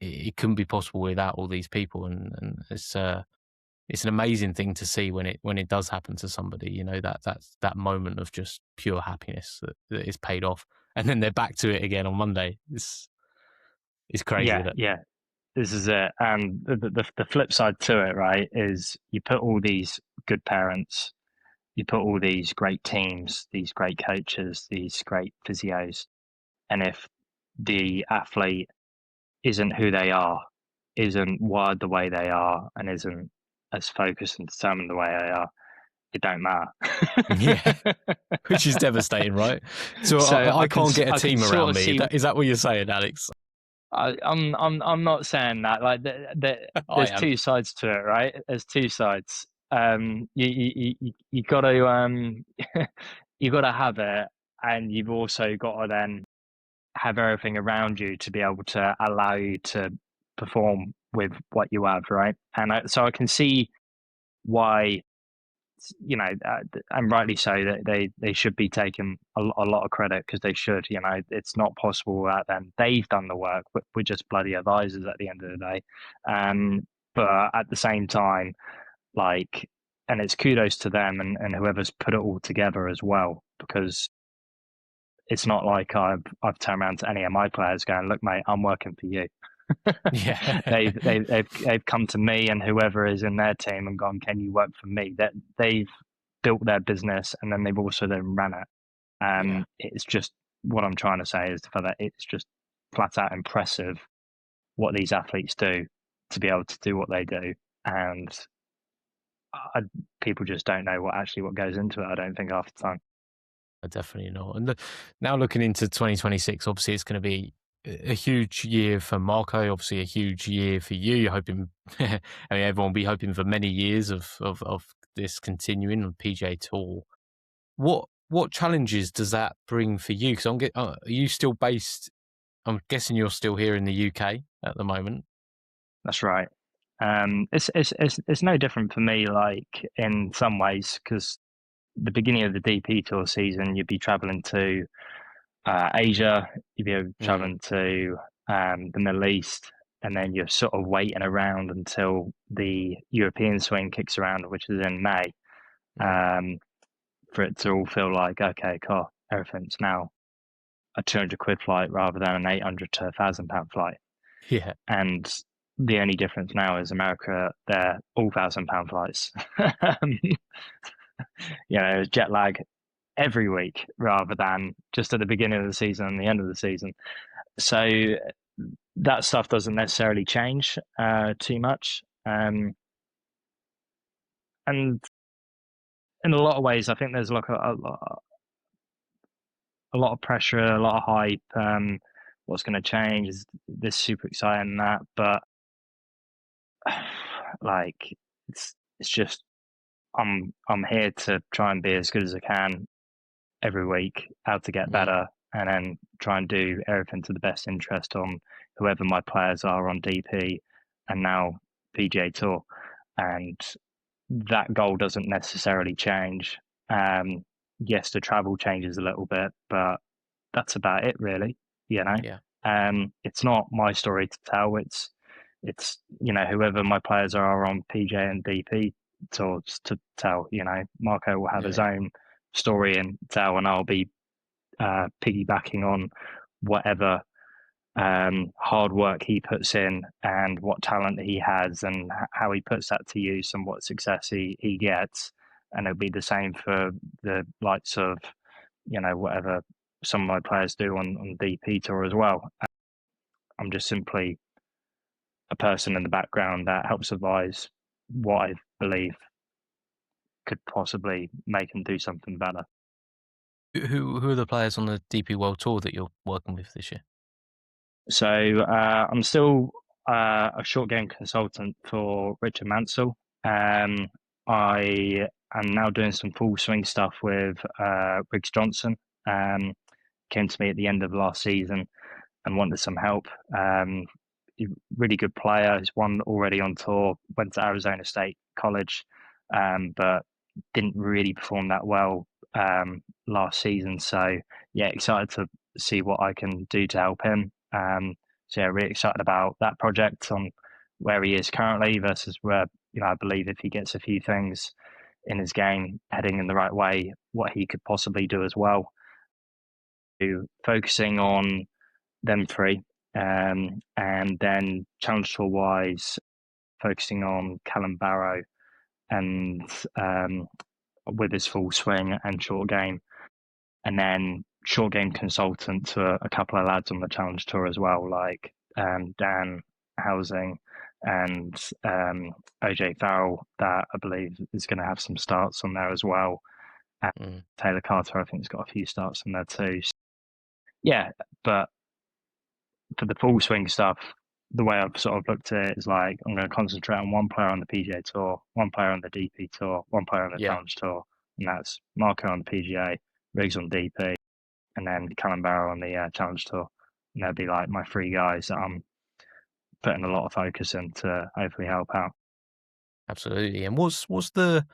it couldn't be possible without all these people, and it's an amazing thing to see when it does happen to somebody. That's that moment of just pure happiness that is paid off, and then they're back to it again on Monday. It's crazy, Yeah, isn't it? yeah, this is it. And the flip side to it, right, is you put all these good parents, you put all these great teams, these great coaches, these great physios, and if the athlete isn't who they are, isn't wired the way they are, and isn't as focused and determined the way they are, it don't matter. Yeah, which is devastating, right? So So I can't get a I can team sort around of me. see. Is that what you're saying, Alex? I'm not saying that. Like I there's am. two sides to it, right? There's two sides. You got to you got to have it, and you've also got to then have everything around you to be able to allow you to perform with what you have, right? So I can see why, and rightly so, that they should be taking a lot of credit because they should. It's not possible without them. They've done the work. We're just bloody advisors at the end of the day. But at the same time, like, and it's kudos to them and whoever's put it all together as well, because it's not like I've turned around to any of my players going, "Look, mate, I'm working for you." Yeah, They've come to me and whoever is in their team and gone, "Can you work for me?" That they've built their business and then they've also then ran it. yeah. It's just, what I'm trying to say is for that it's just flat out impressive what these athletes do to be able to do what they do, and I, people just don't know what goes into it. I don't think half the time. Definitely not. And now looking into 2026, obviously it's going to be a huge year for Marco. Obviously, a huge year for you. You're hoping, I mean, everyone will be hoping for many years of this continuing on PGA Tour. What challenges does that bring for you? Because are you still based? I'm guessing you're still here in the UK at the moment. That's right. It's no different for me, like in some ways, because the beginning of the DP Tour season, you'd be traveling to Asia, you'd be Mm, traveling to the Middle East, and then you're sort of waiting around until the European swing kicks around, which is in May, mm. um, for it to all feel like, okay, cool, everything's now a 200 quid flight rather than an 800 to £1,000 flight. Yeah, And the only difference now is America, they're all £1,000 flights. Jet lag every week rather than just at the beginning of the season and the end of the season. So that stuff doesn't necessarily change too much. And in a lot of ways, I think there's like a lot of pressure, a lot of hype. What's going to change is this super exciting that, but like it's just I'm here to try and be as good as I can every week, how to get mm, better, and then try and do everything to the best interest on whoever my players are on DP and now PGA Tour. And that goal doesn't necessarily change. Um, yes, the travel changes a little bit, but that's about it, really. You know, yeah, it's not my story to tell. It's whoever my players are on PJ and DP tours to tell. Marco will have his yeah, own story and tell, and I'll be piggybacking on whatever hard work he puts in and what talent he has and how he puts that to use and what success he gets. And it'll be the same for the likes of, whatever some of my players do on DP Tour as well. I'm just simply a person in the background that helps advise what I believe could possibly make them do something better. Who are the players on the DP World Tour that you're working with this year? So I'm still a short game consultant for Richard Mansell. I am now doing some full swing stuff with Riggs Johnson. Came to me at the end of last season and wanted some help. Really good player. He's one already on tour. Went to Arizona State College, but didn't really perform that well last season. So yeah, excited to see what I can do to help him. So yeah, really excited about that project on where he is currently versus where I believe if he gets a few things in his game heading in the right way, what he could possibly do as well. Focusing on them three, and then challenge tour wise, focusing on Callum Barrow and with his full swing and short game, and then short game consultant to a couple of lads on the challenge tour as well, like Dan Housing and OJ Farrell, that I believe is going to have some starts on there as well. And Mm, Taylor Carter, I think, has got a few starts in there too. So, yeah, but for the full swing stuff, the way I've sort of looked at it is like I'm going to concentrate on one player on the PGA Tour, one player on the DP Tour, one player on the yeah, Challenge Tour, and that's Marco on the PGA, Riggs on DP, and then Callum Barrow on the Challenge Tour. And they'll be like my three guys that I'm putting a lot of focus in to hopefully help out. absolutely. And what's the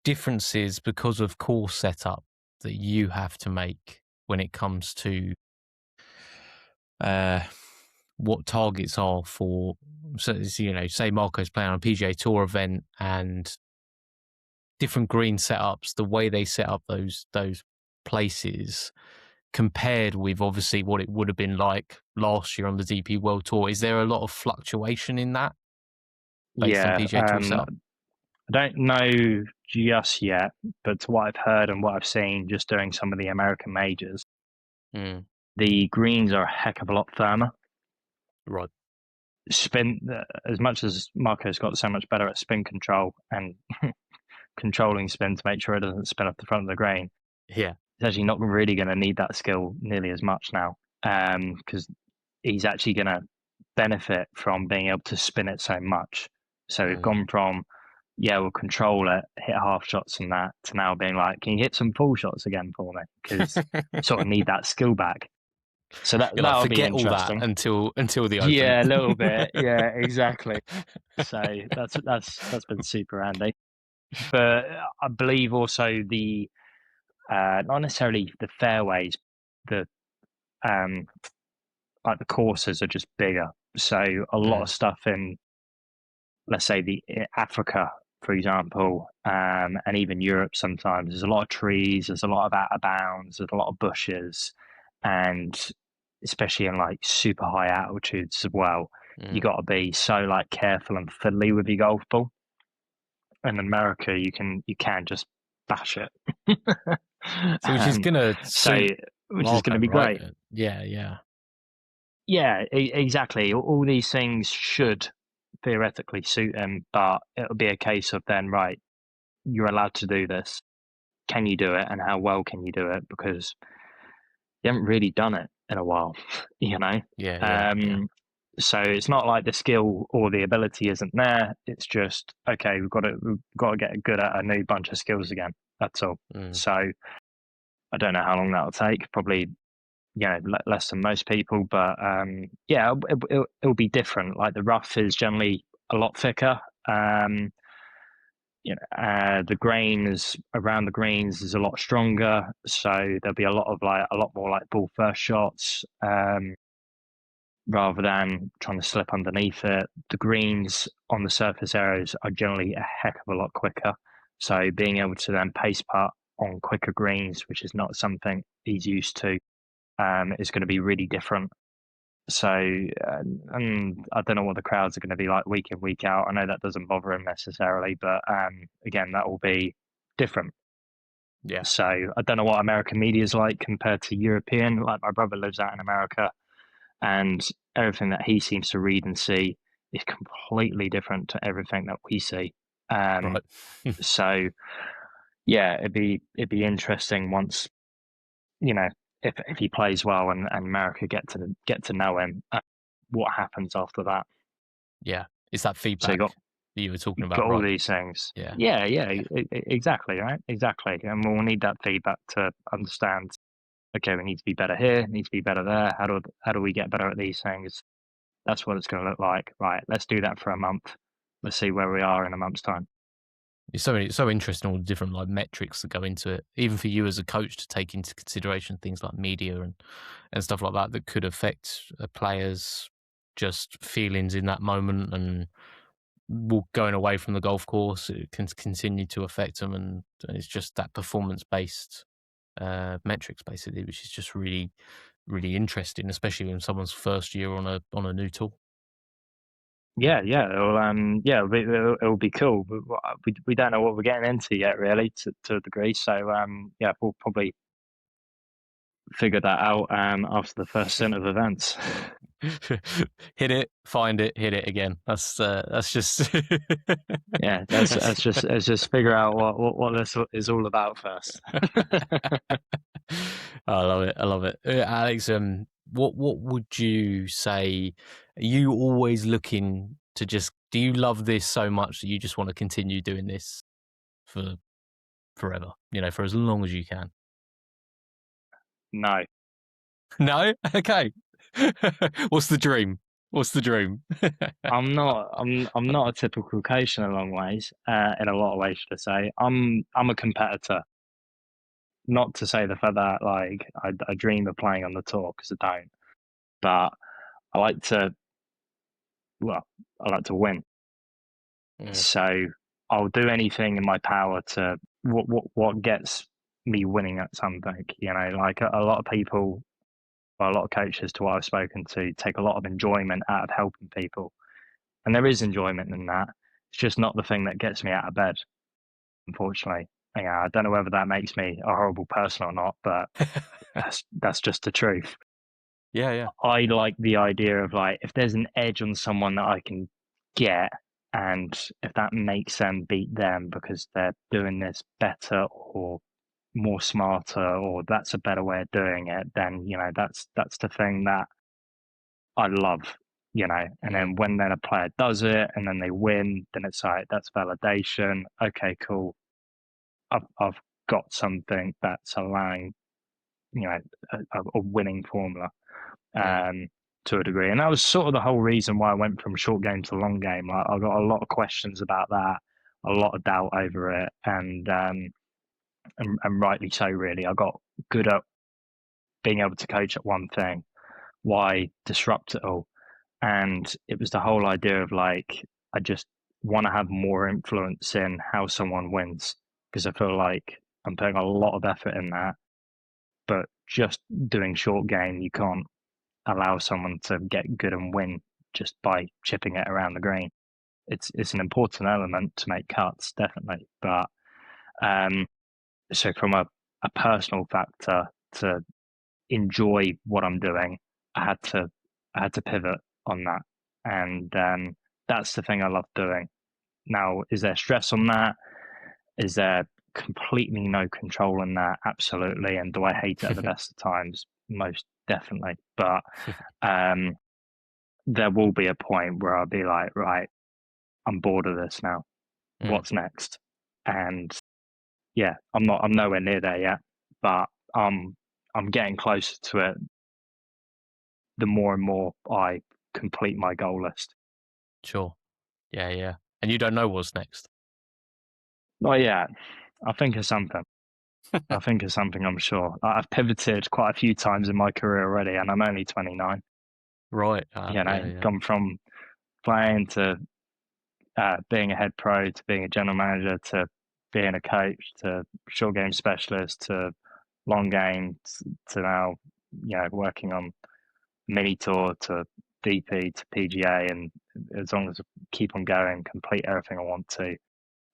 differences because of course setup that you have to make when it comes to uh, what targets are for, so say Marco's playing on a PGA Tour event and different green setups, the way they set up those places compared with obviously what it would have been like last year on the DP World Tour. Is there a lot of fluctuation in that based on Yeah, PGA Tour setup? I don't know just yet, but to what I've heard and what I've seen just doing some of the American majors, Mm, the greens are a heck of a lot firmer. right. Spin, as much as Marco's got so much better at spin control and controlling spin to make sure it doesn't spin off the front of the green, Yeah. he's actually not really going to need that skill nearly as much now, because he's actually going to benefit from being able to spin it so much. So we've Mm. gone from, yeah, we'll control it, hit half shots and that, to now being like, can you hit some full shots again for me? Because sort of need that skill back. So that You're like, that'll be forget all that interesting. until the Open. Yeah, a little bit. Yeah, exactly. So that's been super handy. But I believe also the not necessarily the fairways, the um like the courses are just bigger. So a lot of Mm, stuff in, let's say, the Africa, for example, and even Europe sometimes, there's a lot of trees, there's a lot of out of bounds, there's a lot of bushes, and especially in like super high altitudes as well, you mm. got to be so like careful and fiddly with your golf ball. In America, you can just bash it. So which is gonna So suit which is going to Marco, be right? great. Yeah, yeah, Yeah, exactly. All these things should theoretically suit him, but it'll be a case of then, right, you're allowed to do this. Can you do it, and how well can you do it? Because you haven't really done it in a while, you know. yeah, yeah, yeah. Um, so it's not like the skill or the ability isn't there. It's just okay. We've got to get good at a new bunch of skills again. That's all. Mm, So I don't know how long that'll take. Probably less than most people, but yeah, it'll be different. Like the rough is generally a lot thicker. Um, the grains around the greens is a lot stronger, so there'll be a lot more like ball first shots, rather than trying to slip underneath it. The greens on the surface areas are generally a heck of a lot quicker, so being able to then pace putt on quicker greens, which is not something he's used to, is going to be really different. So, and I don't know what the crowds are going to be like week in, week out. I know that doesn't bother him necessarily, but again, that will be different. yeah, So, I don't know what American media is like compared to European. Like, my brother lives out in America, and everything that he seems to read and see is completely different to everything that we see. Um, right. so, yeah, it'd be interesting once, you know, if he plays well and America get to know him, what happens after that. Yeah, it's that So feedback that you were talking got about, all right? these things. Yeah, Yeah, yeah, yeah, exactly, right, exactly. And we'll need that feedback to understand. Okay, we need to be better here. Need to be better there. How do we get better at these things? That's what it's going to look like. Right. Let's do that for a month. Let's see where we are in a month's time. it's so interesting all the different like metrics that go into it, even for you as a coach to take into consideration things like media and stuff like that that could affect a player's just feelings in that moment and going away from the golf course. It can continue to affect them, and it's just that performance based metrics basically, which is just really really interesting, especially in someone's first year on a new tool. Yeah, yeah, yeah, it'll be cool. We don't know what we're getting into yet, really, to a degree. So, yeah, we'll probably figure that out after the first set of events. Hit it, find it, hit it again. That's just Yeah, let's that's let's just let's just figure out what this is all about first. I love it. I love it. Alex, what would you say? Are you always looking to just, do you love this so much that you just want to continue doing this for forever? You know, for as long as you can? No, No? Okay. What's the dream? What's the dream? I'm not. I'm not a typical Caucasian in a long ways. In a lot of ways, should I say? I'm a competitor. Not to say the fact that like I dream of playing on the tour, because I don't. But I like to. Well, I like to win. Mm, So I'll do anything in my power to what gets me winning at something. You know, like a lot of people, well, a lot of coaches to what I've spoken to take a lot of enjoyment out of helping people, and there is enjoyment in that. It's just not the thing that gets me out of bed, unfortunately. Yeah, I don't know whether that makes me a horrible person or not, but that's just the truth. yeah, yeah. I like the idea of like if there's an edge on someone that I can get, and if that makes them beat them because they're doing this better or more smarter, or that's a better way of doing it, then that's the thing that I love. And Mm, then when then a player does it and then they win, then it's like that's validation. Okay, cool. I've got something that's allowing, you know, a winning formula. to a degree. And that was sort of the whole reason why I went from short game to long game. I got a lot of questions about that, a lot of doubt over it, and rightly so, really. I got good at being able to coach at one thing. Why disrupt it all? And it was the whole idea of like, I just want to have more influence in how someone wins because I feel like I'm putting a lot of effort in that. But just doing short game, you can't allow someone to get good and win just by chipping it around the green. It's an important element to make cuts, definitely. But so from a personal factor to enjoy what I'm doing, I had to pivot on that, and that's the thing I love doing. Now, is there stress on that? Is there completely no control in that? Absolutely. And do I hate it at the best of times? Most definitely. But there will be a point where I'll be like, right, I'm bored of this now. What's next? And yeah, I'm nowhere near there yet, but I'm getting closer to it the more and more I complete my goal list. Sure. Yeah, yeah. And you don't know what's next? Not yet. I think of something. I think of something, I'm sure. I've pivoted quite a few times in my career already, and I'm only 29. Right. Yeah. Gone from playing to being a head pro to being a general manager to being a coach to short game specialist to long game to now, working on mini tour to DP to PGA, and as long as I keep on going, complete everything I want to,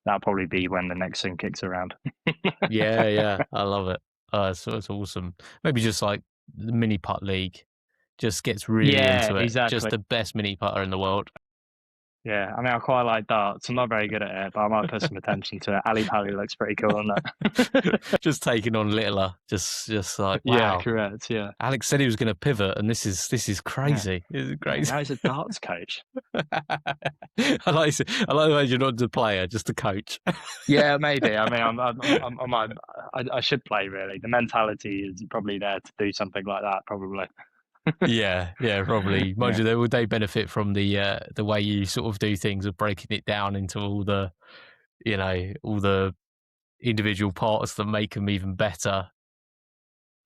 that'll probably be when the next thing kicks around. Yeah, yeah. I love it. It's awesome. Maybe just like the mini putt league just gets really Yeah, into it. Just exactly. the best mini putter in the world. Yeah, I mean, I quite like darts. I'm not very good at it, but I might put some attention to it. Ali Pali looks pretty cool, doesn't it? Just taking on littler. Just like, Yeah, wow. correct. Yeah. Alex said he was going to pivot, and this is crazy. Yeah. This is crazy. Now he's a darts coach. I like the way you're not the player, just the coach. Yeah, maybe. I mean, I should play really. The mentality is probably there to do something like that. Probably. Yeah, probably. Mind Yeah. you, they benefit from the way you sort of do things of breaking it down into all the individual parts that make them even better.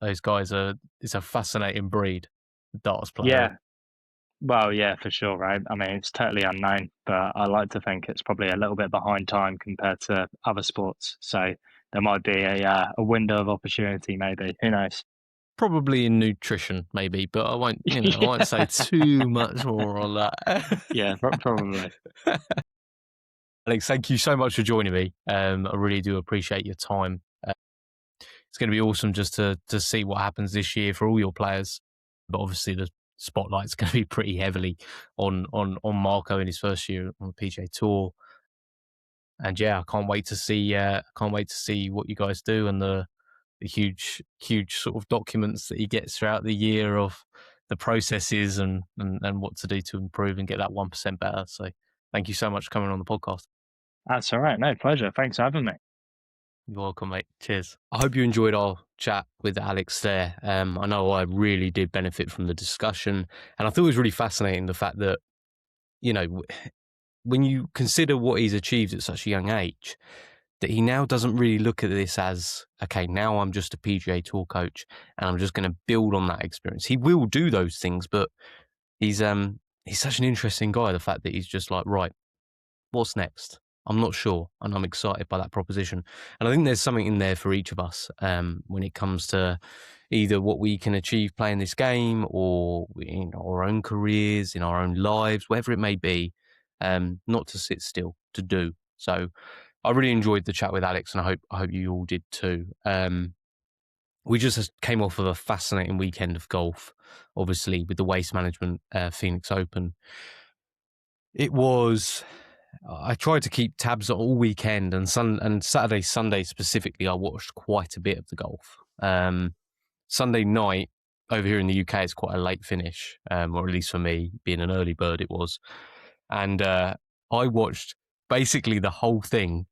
Those guys it's a fascinating breed, darts player. Yeah. Well, yeah, for sure, right? I mean, it's totally unknown, but I like to think it's probably a little bit behind time compared to other sports. So there might be a window of opportunity, maybe. Who knows? Probably in nutrition, maybe, but I won't, I won't say too much more on that. Yeah, probably. Alex, thank you so much for joining me. I really do appreciate your time. It's going to be awesome just to see what happens this year for all your players. But obviously, the spotlight's going to be pretty heavily on Marco in his first year on the PGA Tour. And yeah, I can't wait to see what you guys do and the huge sort of documents that he gets throughout the year of the processes and what to do to improve and get that 1% better. So thank you so much for coming on the podcast. That's all right. No, pleasure. Thanks for having me. You're welcome, mate. Cheers. I hope you enjoyed our chat with Alex there. I know I really did benefit from the discussion, and I thought it was really fascinating the fact that, when you consider what he's achieved at such a young age, that he now doesn't really look at this as, okay, now I'm just a PGA Tour coach and I'm just going to build on that experience. He will do those things, but he's such an interesting guy. The fact that he's just like, right, what's next? I'm not sure, and I'm excited by that proposition. And I think there's something in there for each of us when it comes to either what we can achieve playing this game or in our own careers, in our own lives, whatever it may be, not to sit still, to do. So I really enjoyed the chat with Alex, and I hope you all did too. We just came off of a fascinating weekend of golf, obviously with the Waste Management Phoenix Open. It was. I tried to keep tabs all weekend, and Saturday, Sunday specifically, I watched quite a bit of the golf. Sunday night over here in the UK, it's quite a late finish, or at least for me, being an early bird, it was. And I watched basically the whole thing,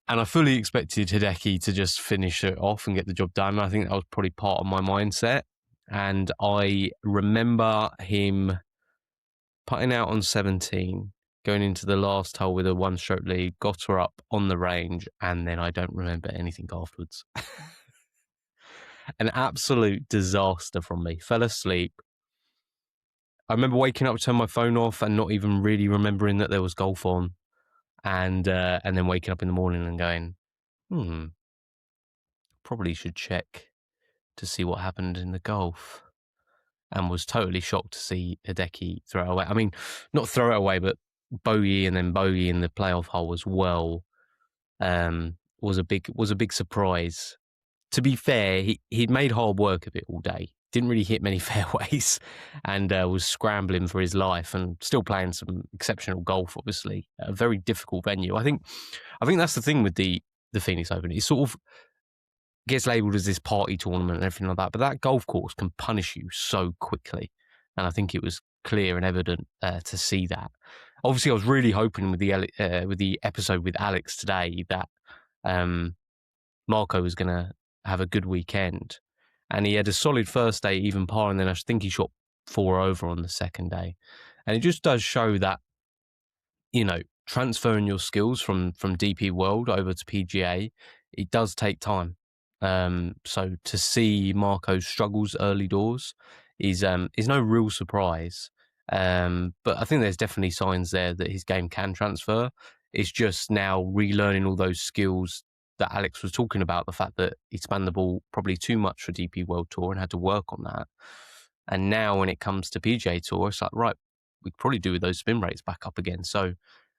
and I fully expected Hideki to just finish it off and get the job done. I think that was probably part of my mindset. And I remember him putting out on 17, going into the last hole with a one-stroke lead, got her up on the range, and then I don't remember anything afterwards. An absolute disaster from me. Fell asleep. I remember waking up, turning my phone off, and not even really remembering that there was golf on, and then waking up in the morning and going, probably should check to see what happened in the golf. And was totally shocked to see Hideki throw it away. I mean, not throw it away, but bogey and then bogey in the playoff hole as well. Was a big surprise. To be fair, he'd made hard work of it all day. Didn't really hit many fairways, and was scrambling for his life, and still playing some exceptional golf. Obviously, a very difficult venue. I think that's the thing with the Phoenix Open. It sort of gets labelled as this party tournament and everything like that, but that golf course can punish you so quickly, and I think it was clear and evident to see that. Obviously, I was really hoping with the episode with Alex today that Marco was going to have a good weekend, and he had a solid first day, even par, and then I think he shot 4 over on the second day, and it just does show that, you know, transferring your skills from DP World over to PGA, it does take time. So to see Marco's struggles early doors is no real surprise. But I think there's definitely signs there that his game can transfer. It's just now relearning all those skills that Alex was talking about, the fact that he spanned the ball probably too much for DP World Tour and had to work on that. And now when it comes to PGA Tour, it's like, right, we could probably do with those spin rates back up again. So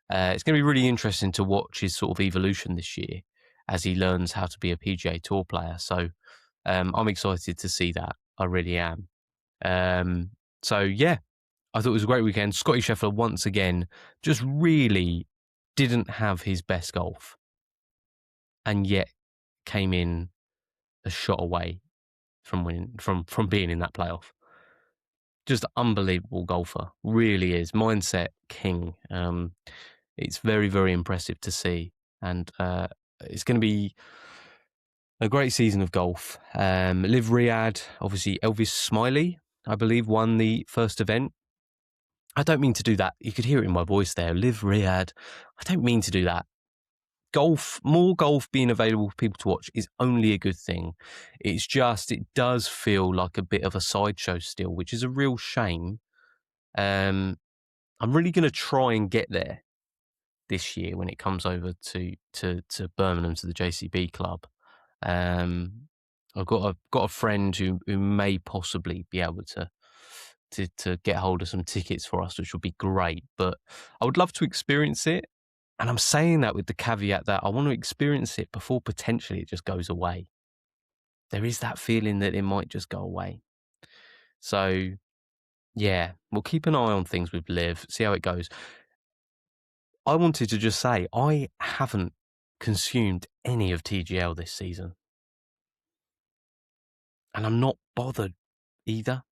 it's going to be really interesting to watch his sort of evolution this year as he learns how to be a PGA Tour player. So I'm excited to see that. I really am. So yeah, I thought it was a great weekend. Scotty Scheffler once again just really didn't have his best golf, and yet came in a shot away from winning, from being in that playoff. Just unbelievable golfer, really is. Mindset king. It's very, very impressive to see, and it's going to be a great season of golf. Live Riyadh, obviously Elvis Smiley, I believe, won the first event. I don't mean to do that. You could hear it in my voice there. Live Riyadh. I don't mean to do that. More golf being available for people to watch is only a good thing. It's just, it does feel like a bit of a sideshow still, which is a real shame. I'm really going to try and get there this year when it comes over to Birmingham, to the JCB club. I've got a friend who may possibly be able to get hold of some tickets for us, which would be great. But I would love to experience it, and I'm saying that with the caveat that I want to experience it before potentially it just goes away. There is that feeling that it might just go away. So yeah, we'll keep an eye on things with Liv, see how it goes. I wanted to just say I haven't consumed any of TGL this season, and I'm not bothered either.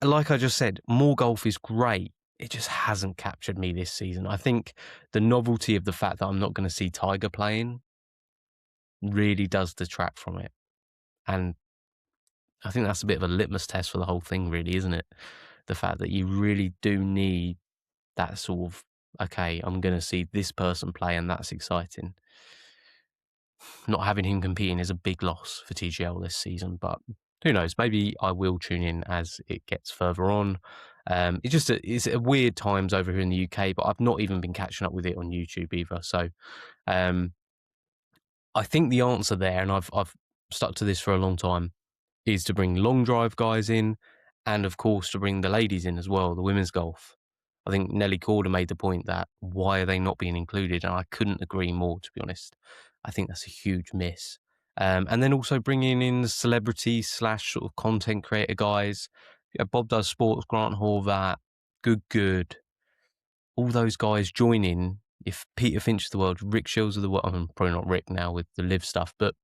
Like I just said, more golf is great. It just hasn't captured me this season. I think the novelty of the fact that I'm not going to see Tiger playing really does detract from it. And I think that's a bit of a litmus test for the whole thing, really, isn't it? The fact that you really do need that sort of, okay, I'm going to see this person play, and that's exciting. Not having him competing is a big loss for TGL this season, but who knows? Maybe I will tune in as it gets further on. It's a weird times over here in the UK, but I've not even been catching up with it on YouTube either. So I think the answer there, and I've stuck to this for a long time, is to bring long drive guys in, and of course to bring the ladies in as well, the women's golf. I think Nelly Corder made the point that why are they not being included, and I couldn't agree more, to be honest. I think that's a huge miss. And then also bringing in the celebrity / sort of content creator guys. Yeah, Bob Does Sports, Grant Horvat, Good. All those guys joining. If Peter Finch of the world, Rick Shields of the world, I'm probably not Rick now with the live stuff, but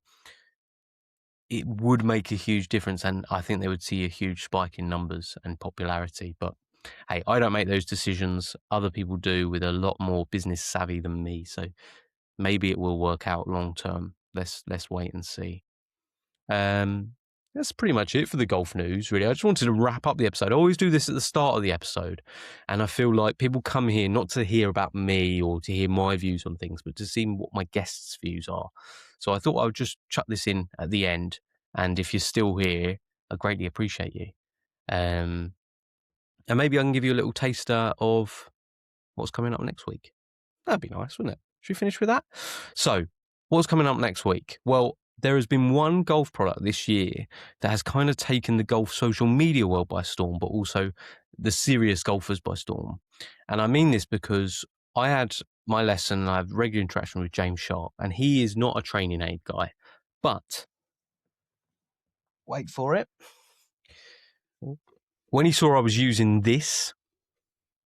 it would make a huge difference, and I think they would see a huge spike in numbers and popularity. But hey, I don't make those decisions. Other people do with a lot more business savvy than me. So maybe it will work out long term. Let's wait and see. that's pretty much it for the golf news, really. I just wanted to wrap up the episode. I always do this at the start of the episode, and I feel like people come here not to hear about me or to hear my views on things, but to see what my guests' views are. So I thought I would just chuck this in at the end, and if you're still here, I greatly appreciate you. And maybe I can give you a little taster of what's coming up next week. That'd be nice, wouldn't it? Should we finish with that? So, what's coming up next week? Well, there has been one golf product this year that has kind of taken the golf social media world by storm, but also the serious golfers by storm. And I mean this because I had my lesson and I have regular interaction with James Sharp, and he is not a training aid guy. But, wait for it. When he saw I was using this,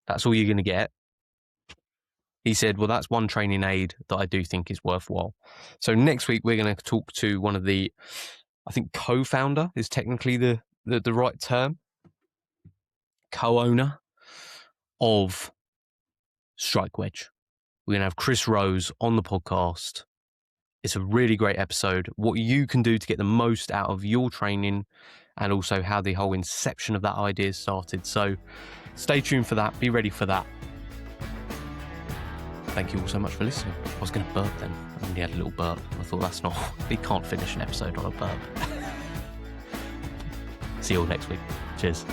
that's all you're going to get. He said, well, that's one training aid that I do think is worthwhile. So next week, we're going to talk to one of the, I think co-founder is technically the right term, co-owner of Strike Wedge. We're going to have Chris Rose on the podcast. It's a really great episode. What you can do to get the most out of your training and also how the whole inception of that idea started. So stay tuned for that. Be ready for that. Thank you all so much for listening. I was going to burp then. I only had a little burp. I thought that's not... We can't finish an episode on a burp. See you all next week. Cheers.